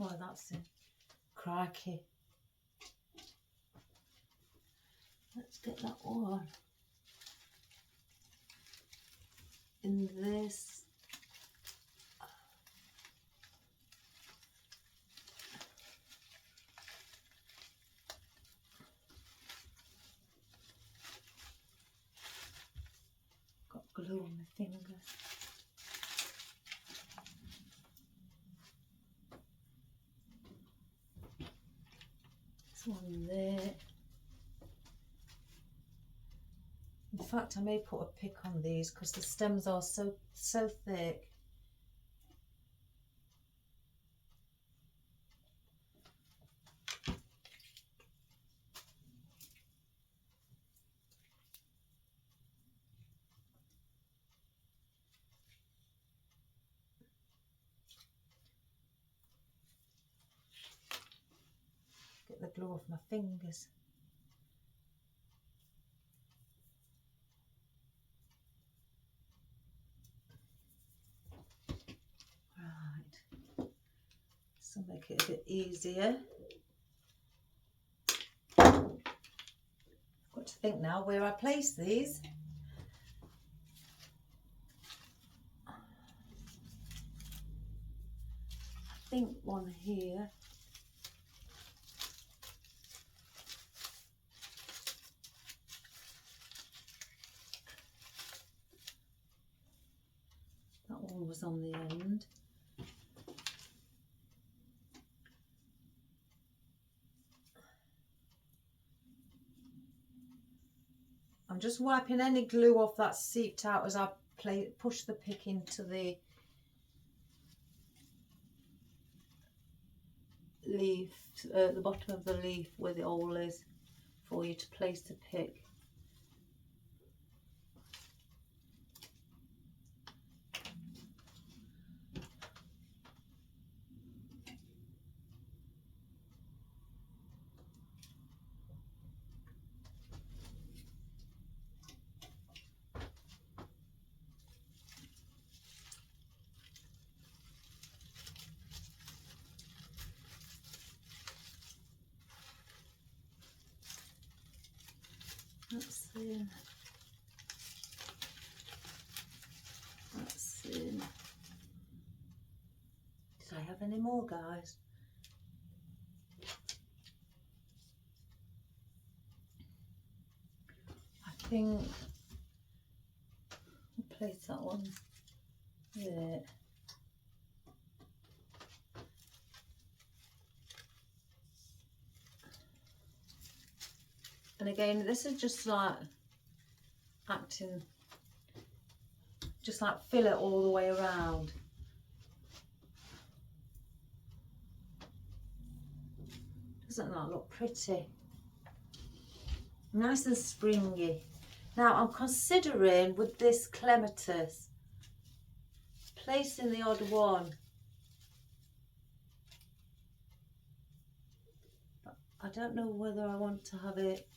Oh, that's it. Crikey. Let's get that one in this. Got glue on my fingers. This one there. In fact, I may put a pick on these because the stems are so thick. Get the glue off my fingers. So make it a bit easier. I've got to think now where I place these. I think one here. That one was on the end. I'm just wiping any glue off that seeped out as I push the pick into the leaf, the bottom of the leaf where the hole is, for you to place the pick. That's in. Did I have any more, guys? I think I'll place that one there. And again, this is just like acting, just like fill it all the way around. Doesn't that look pretty? Nice and springy. Now I'm considering with this clematis placing the odd one. But I don't know whether I want to have it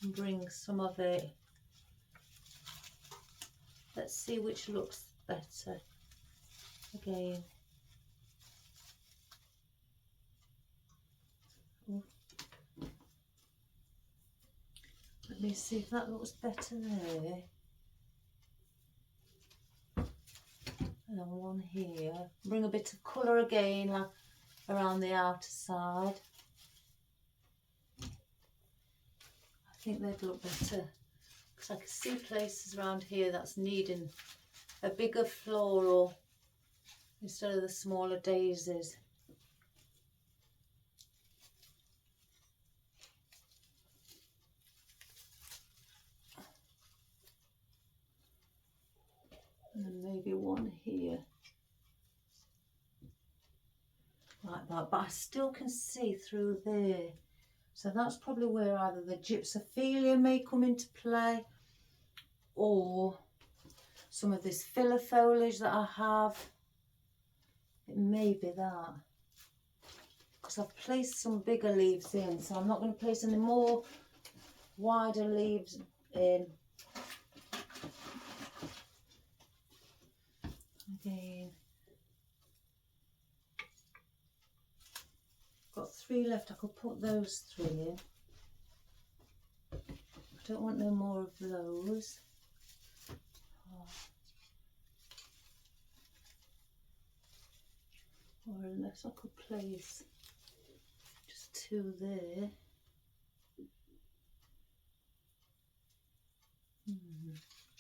and bring some of it. Let's see which looks better. Again. Ooh. Let me see if that looks better there. And then one here. Bring a bit of colour again, like around the outer side. I think they'd look better because I can see places around here that's needing a bigger floral instead of the smaller daisies. And then maybe one here. Like that, but I still can see through there. So that's probably where either the gypsophilia may come into play or some of this filler foliage that I have. It may be that. Because I've placed some bigger leaves in, so I'm not going to place any more wider leaves in. Again. got 3 left. I could put those 3 in. I don't want no more of those. Oh. Or unless I could place just 2 there.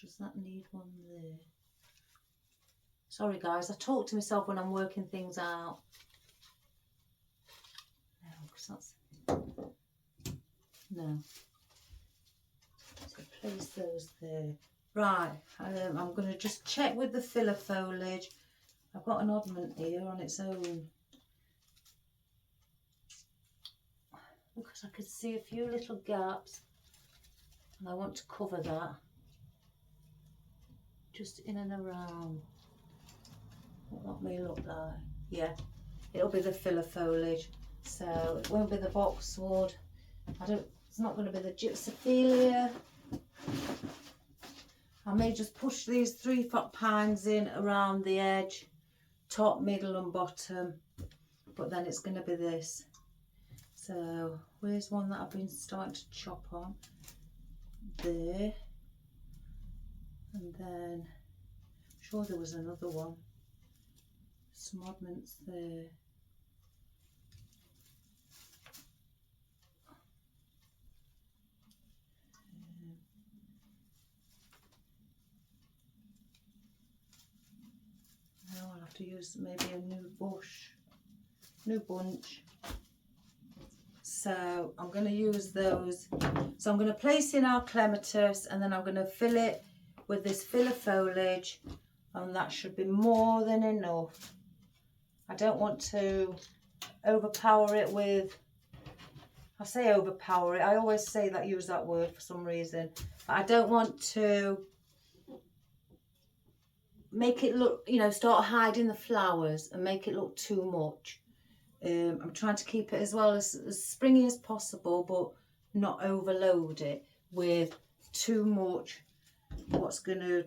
Does that need 1 there? Sorry guys, I talk to myself when I'm working things out. No, because that's... No. So place those there. Right, I'm going to just check with the filler foliage. I've got an oddment here on its own. Because I could see a few little gaps. And I want to cover that. Just in and around. What that may look like. Yeah, it'll be the filler foliage. So it won't be the boxwood. It's not going to be the gypsophilia. I may just push these 3-foot pines in around the edge, top, middle and bottom, but then it's going to be this. So where's one that I've been starting to chop on? There. And then, I'm sure there was another one. Some oddments there. Now I'll have to use maybe a new bunch. So I'm going to use those. So I'm going to place in our clematis and then I'm going to fill it with this filler foliage, and that should be more than enough. I don't want to overpower it with, I say overpower it, I always say that, use that word for some reason, but I don't want to make it look, you know, start hiding the flowers and make it look too much. I'm trying to keep it as well as springy as possible, but not overload it with too much what's going to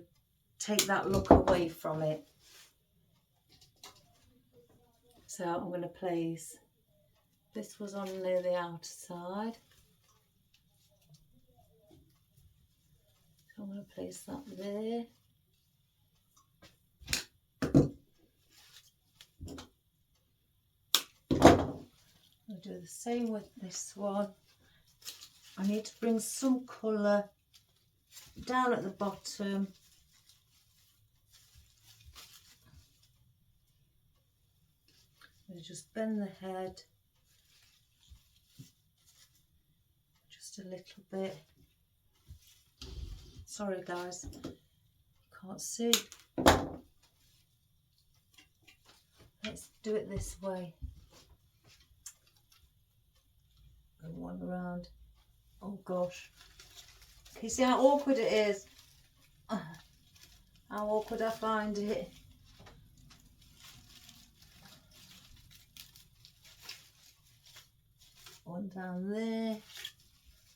take that look away from it. So I'm going to place, this was on near the outer side, so I'm going to place that there. I'll do the same with this one. I need to bring some colour down at the bottom. I'll just bend the head just a little bit. Sorry guys, you can't see. Let's do it this way. And one around. Oh gosh. Can you see how awkward it is? How awkward I find it. One down there.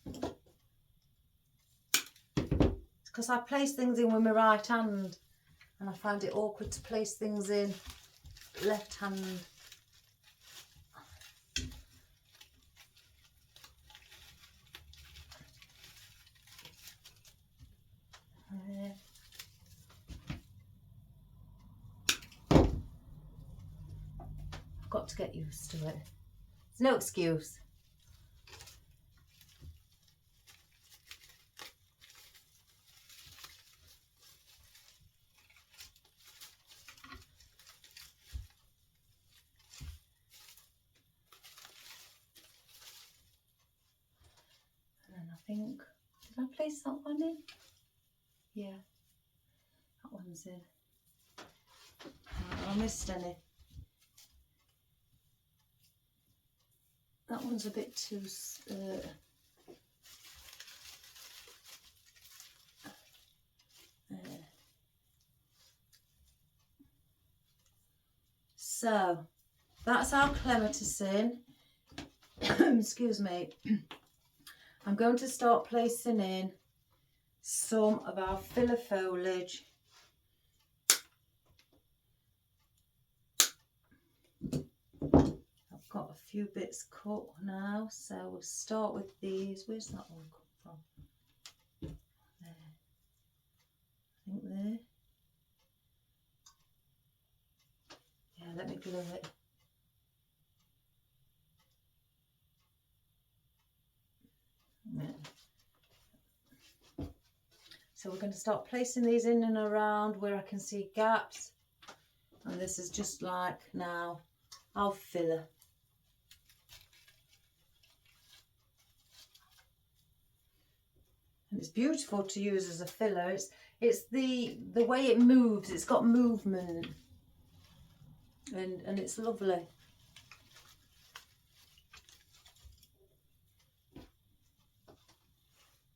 It's because I place things in with my right hand and I find it awkward to place things in left hand. I've got to get used to it. There's no excuse. And then I think, did I place that one in? Yeah, that one's in. I missed any. That one's a bit too... So, that's our clematis in. Excuse me. I'm going to start placing in some of our filler foliage. got a few bits cut now, so we'll start with these. Where's that one come from? There. I think there. Yeah, let me glue it. Yeah. So we're going to start placing these in and around where I can see gaps. And this is just like now our filler. And it's beautiful to use as a filler. It's the way it moves. It's got movement, and it's lovely.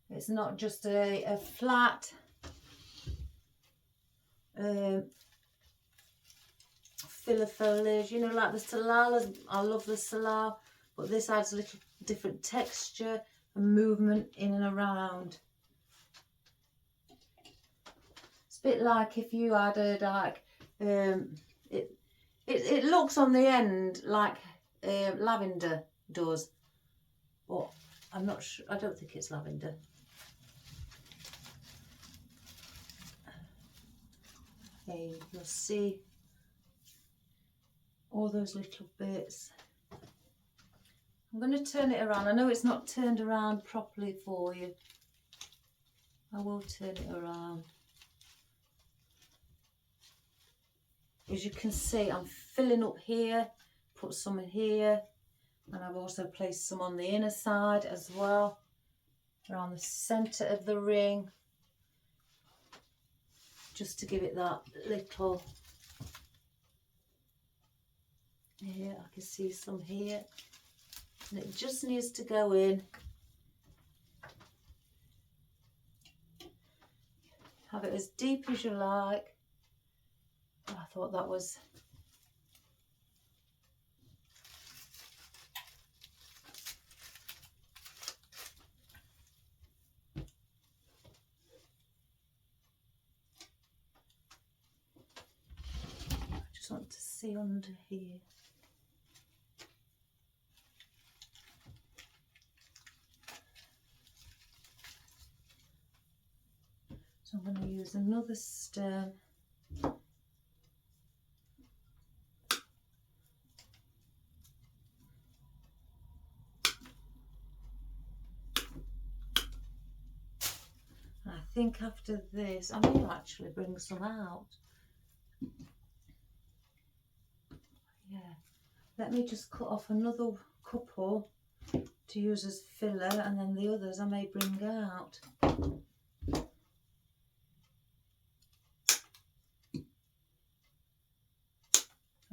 It's not just a flat filler foliage, you know, like the Salalas. I love the Salal, but this adds a little different texture and movement in and around. It's a bit like if you added like it looks on the end like lavender does, but I'm not sure. I don't think it's lavender. Okay, you'll see all those little bits. I'm going to turn it around. I know it's not turned around properly for you. I will turn it around. As you can see, I'm filling up here, put some in here, and I've also placed some on the inner side as well, around the centre of the ring, just to give it that little. Here, I can see some here, and it just needs to go in. Have it as deep as you like. I thought that was I just want to see under here. So I'm going to use another stem. I think after this, I may actually bring some out. Yeah, let me just cut off another couple to use as filler, and then the others I may bring out.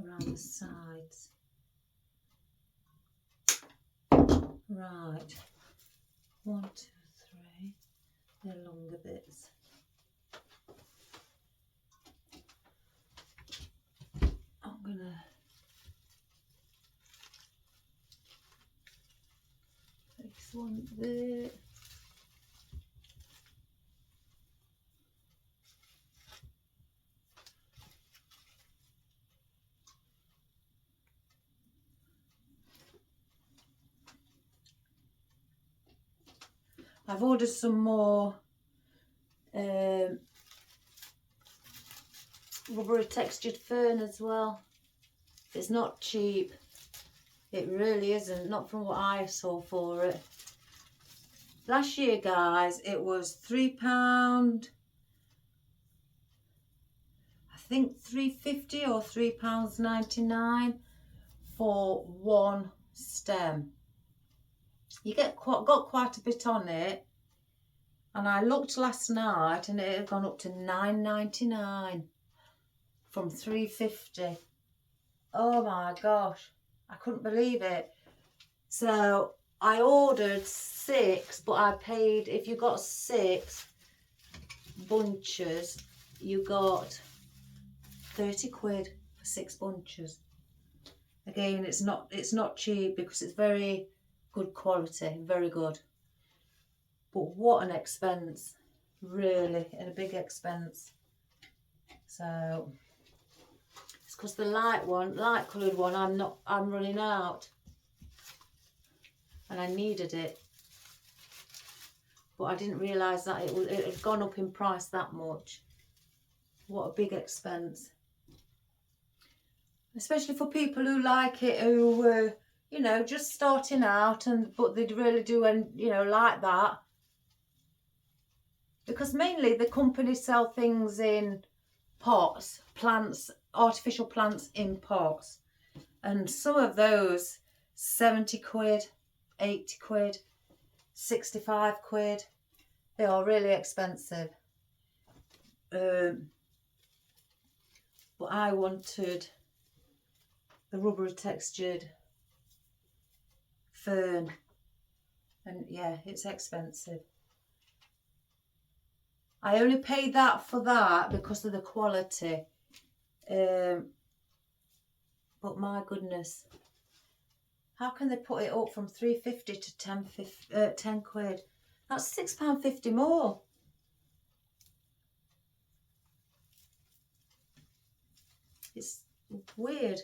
Around the sides. Right, 1, 2, 3. They're longer bits. I'm gonna place one there. I've ordered some more rubbery textured fern as well. It's not cheap. It really isn't. Not from what I saw for it. Last year, guys, it was £3. I think £3.50 or £3.99 for one stem. You got quite a bit on it, and I looked last night and it had gone up to £9.99 from £3.50. Oh my gosh, I couldn't believe it. So I ordered 6, but I paid, if you got 6 bunches, you got 30 quid for 6 bunches. Again, it's not cheap because it's very good quality, very good. But what an expense, really, and a big expense. So because the light coloured one, I'm running out. And I needed it. But I didn't realise that it had gone up in price that much. What a big expense. Especially for people who like it, who were, you know, just starting out, but they'd really do, and you know, like that. Because mainly the companies sell things in pots, plants, artificial plants in pots. And some of those, 70 quid, 80 quid, 65 quid. They are really expensive. But I wanted the rubbery textured fern, and yeah, it's expensive. I only paid that for that because of the quality, but my goodness, how can they put it up from £3.50 to 10 quid? That's £6.50 more. It's weird.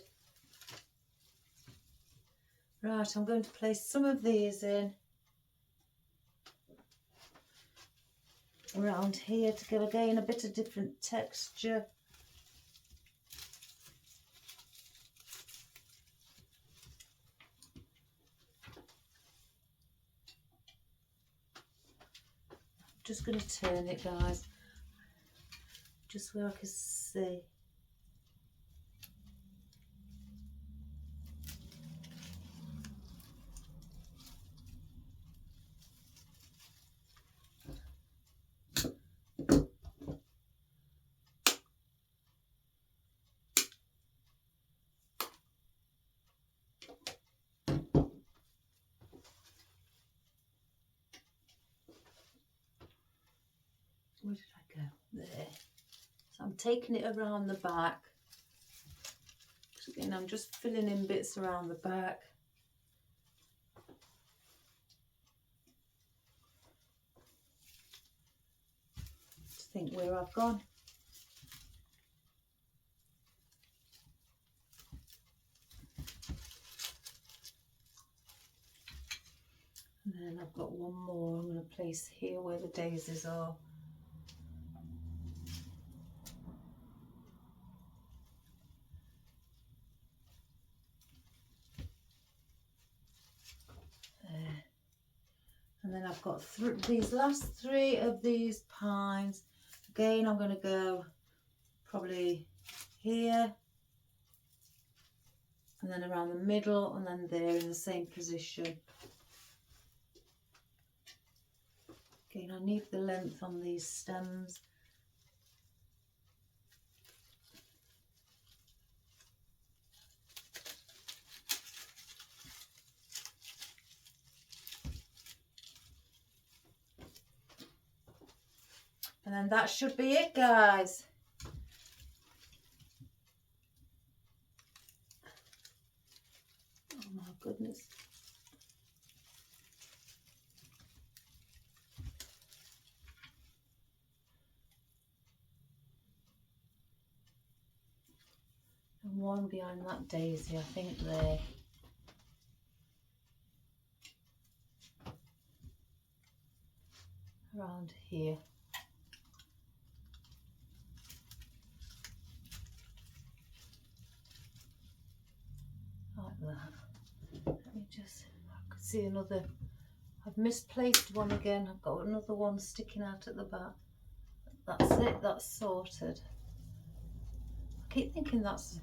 Right, I'm going to place some of these in around here to give again a bit of different texture. Just going to turn it, guys, just where I can see. Where did I go? There. So I'm taking it around the back. So again, I'm just filling in bits around the back. Just think where I've gone. And then I've got one more I'm going to place here where the daisies are. And then I've got these last three of these pines. Again, I'm going to go probably here, and then around the middle, and then there in the same position. Again, I need the length on these stems. And then that should be it, guys. Oh my goodness. And one behind that daisy, I think there. Around here. Like that. Let me just, I could see another, I've misplaced one again. I've got another one sticking out at the back. That's it, that's sorted. I keep thinking that's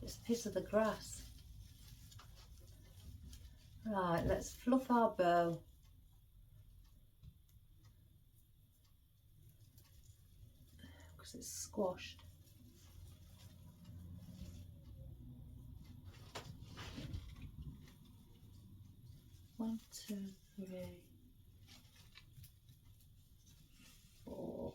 just a piece of the grass. Right, let's fluff our bow. Because it's squashed. One, two, three, four.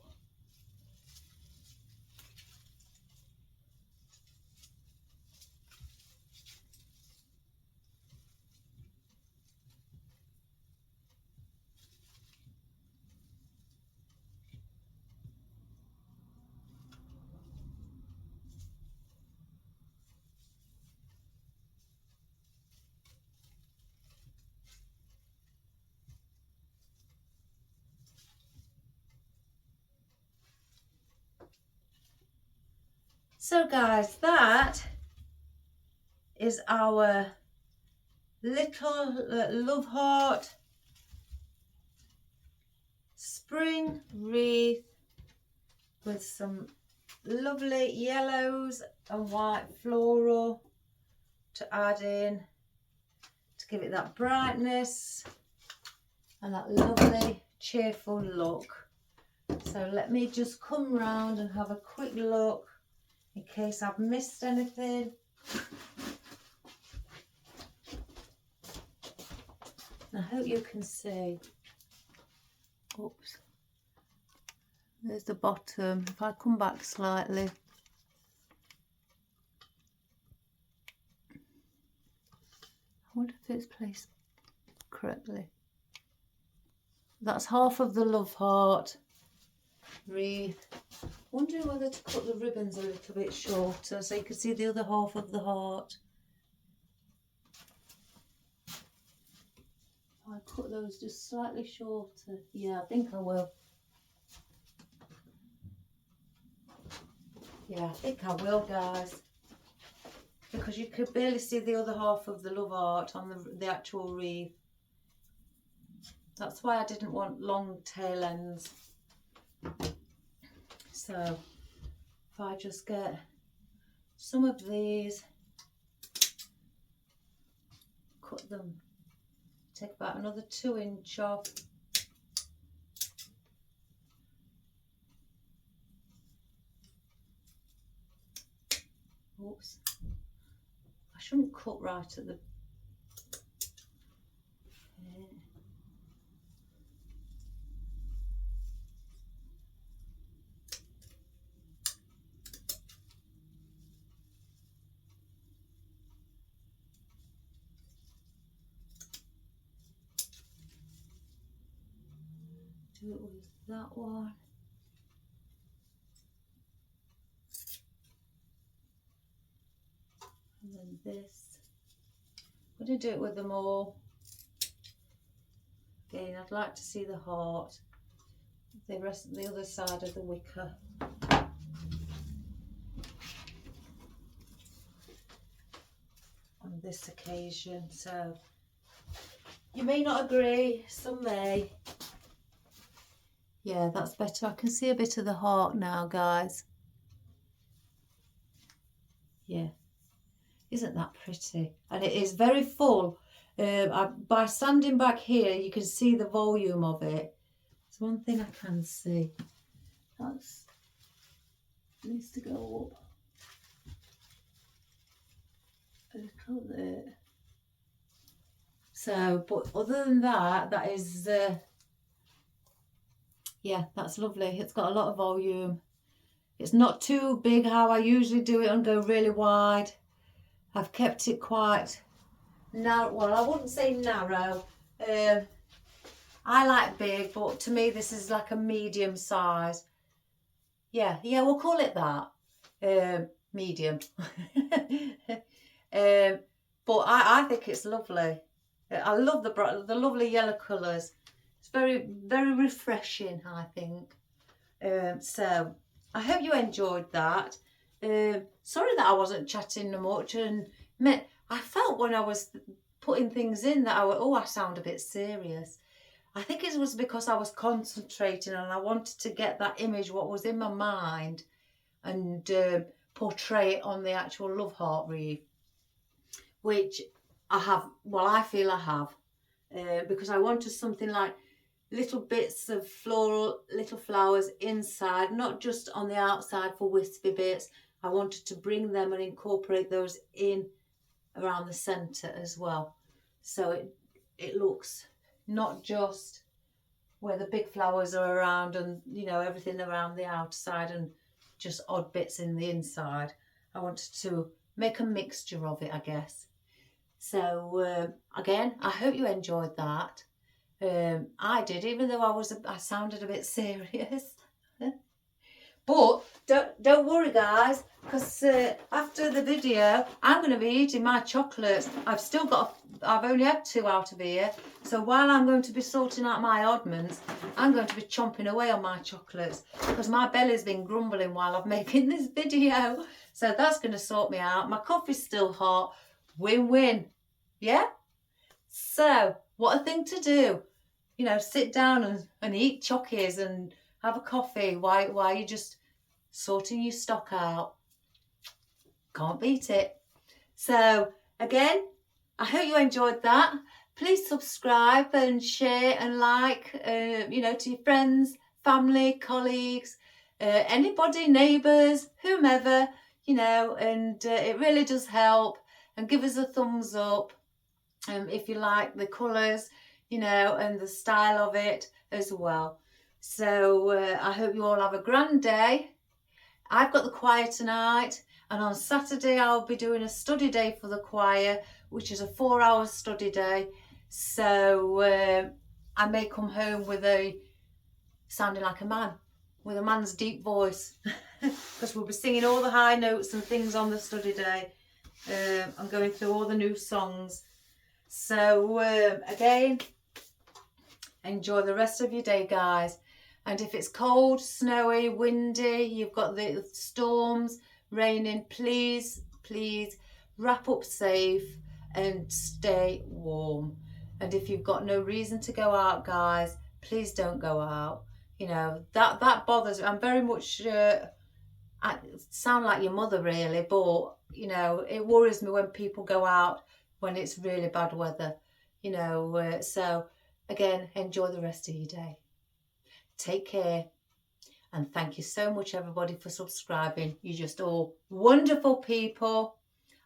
So guys, that is our little love heart spring wreath with some lovely yellows and white floral to add in to give it that brightness and that lovely cheerful look. So let me just come round and have a quick look in case I've missed anything. I hope you can see. Oops. There's the bottom. If I come back slightly. I wonder if it's placed correctly. That's half of the love heart wreath. Wondering whether to cut the ribbons a little bit shorter so you can see the other half of the heart. I cut those just slightly shorter. Yeah, I think I will. Yeah, I think I will, guys. Because you could barely see the other half of the love heart on the actual wreath. That's why I didn't want long tail ends. So, if I just get some of these, cut them, take about another 2 inch off. Oops. I shouldn't cut right at the... Do it with that one. And then this. I'm going to do it with them all. Again, I'd like to see the heart. The rest of the other side of the wicker. On this occasion, so you may not agree, some may. Yeah, that's better. I can see a bit of the heart now, guys. Yeah, isn't that pretty? And it is very full. By standing back here, you can see the volume of it. It's one thing I can see. That's needs to go up a little there. So, but other than that, that is, yeah, that's lovely. It's got a lot of volume. It's not too big how I usually do it and go really wide. I've kept it quite narrow. Well, I wouldn't say narrow. I like big, but to me this is like a medium size. Yeah, we'll call it that. Medium. But I think it's lovely. I love the lovely yellow colours. It's very, very refreshing, I think. So I hope you enjoyed that. Sorry that I wasn't chatting much, and I felt when I was putting things in that I sound a bit serious. I think it was because I was concentrating and I wanted to get that image, what was in my mind, and portray it on the actual love heart wreath, which I have. Well, I feel I have, because I wanted something like little bits of floral, little flowers inside, not just on the outside for wispy bits. I wanted to bring them and incorporate those in around the centre as well. So it looks not just where the big flowers are around and, you know, everything around the outside and just odd bits in the inside. I wanted to make a mixture of it, I guess. So again, I hope you enjoyed that. I did, even though I sounded a bit serious. But don't worry, guys, because after the video, I'm going to be eating my chocolates. I've only had 2 out of here. So while I'm going to be sorting out my oddments, I'm going to be chomping away on my chocolates because my belly's been grumbling while I'm making this video. So that's going to sort me out. My coffee's still hot. Win-win. Yeah? So what a thing to do. You know, sit down and eat chockies and have a coffee while you're just sorting your stock out. Can't beat it. So again, I hope you enjoyed that. Please subscribe and share and like, you know, to your friends, family, colleagues, anybody, neighbours, whomever, you know, and it really does help. And give us a thumbs up if you like the colours, you know, and the style of it as well. So I hope you all have a grand day. I've got the choir tonight, and on Saturday I'll be doing a study day for the choir, which is a 4-hour study day. So I may come home with sounding like a man, with a man's deep voice, because we'll be singing all the high notes and things on the study day. I'm going through all the new songs. So again, enjoy the rest of your day, guys. And if it's cold, snowy, windy, you've got the storms, raining, please wrap up safe and stay warm. And if you've got no reason to go out, guys, please don't go out. You know, that bothers me. I'm very much, I sound like your mother really, but, you know, it worries me when people go out when it's really bad weather, you know. So, again, enjoy the rest of your day. Take care. And thank you so much, everybody, for subscribing. You're just all wonderful people.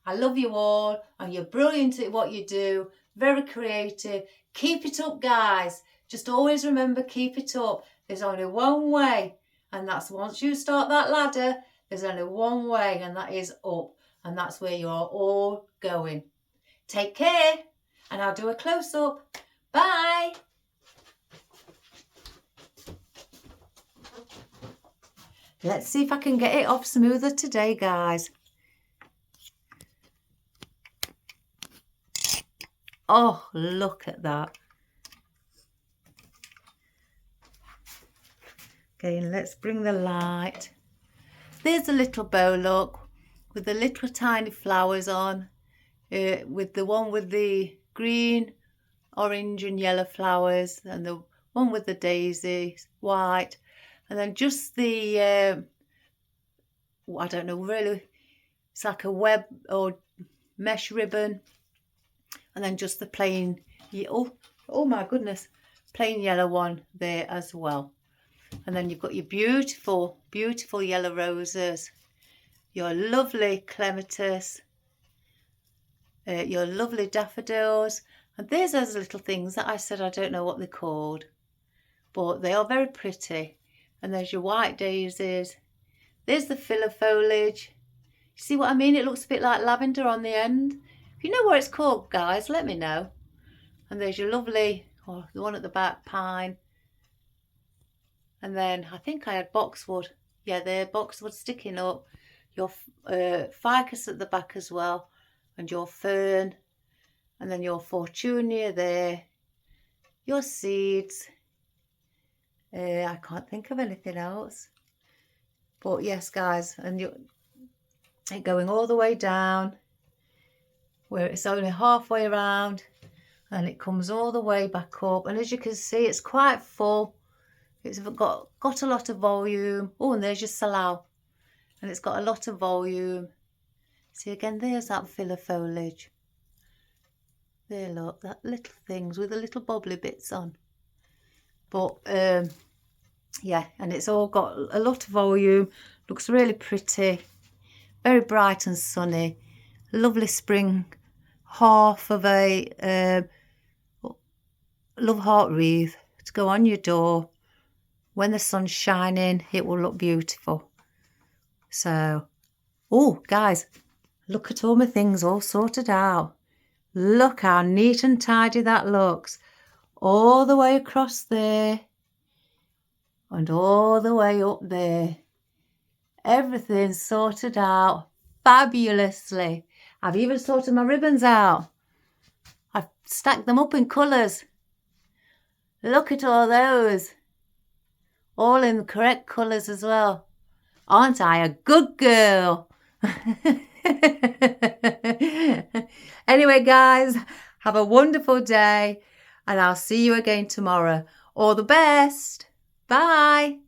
I love you all, and you're brilliant at what you do. Very creative. Keep it up, guys. Just always remember, keep it up. There's only one way, and that's once you start that ladder, there's only one way, and that is up. And that's where you are all going. Take care, and I'll do a close-up. Bye. Let's see if I can get it off smoother today, guys. Oh, look at that. Okay, let's bring the light. There's a little bow, look, with the little tiny flowers on, with the one with the green, orange and yellow flowers, and the one with the daisies, white, and then just the, I don't know, really, it's like a web or mesh ribbon, and then just the plain, oh my goodness, plain yellow one there as well. And then you've got your beautiful, beautiful yellow roses, your lovely clematis, your lovely daffodils. And there's those little things that I said I don't know what they're called, but they are very pretty. And there's your white daisies. There's the filler foliage. You see what I mean? It looks a bit like lavender on the end. If you know what it's called, guys, let me know. And there's your lovely, the one at the back, pine. And then I think I had boxwood. Yeah, there, boxwood sticking up. Your ficus at the back as well. And your fern. And then your fortunia there. Your seeds. I can't think of anything else. But yes, guys, and you're going all the way down, where it's only halfway around, and it comes all the way back up. And as you can see, it's quite full. It's got a lot of volume. Oh, and there's your salal. And it's got a lot of volume. See, again, there's that filler foliage. There, look, that little things with the little bobbly bits on. But, yeah, and it's all got a lot of volume. Looks really pretty. Very bright and sunny. Lovely spring. Half of a Loveheart wreath to go on your door. When the sun's shining, it will look beautiful. So, oh, guys, look at all my things all sorted out. Look how neat and tidy that looks. All the way across there. And all the way up there. Everything's sorted out fabulously. I've even sorted my ribbons out. I've stacked them up in colours. Look at all those. All in the correct colours as well. Aren't I a good girl? Anyway, guys, have a wonderful day and I'll see you again tomorrow. All the best. Bye.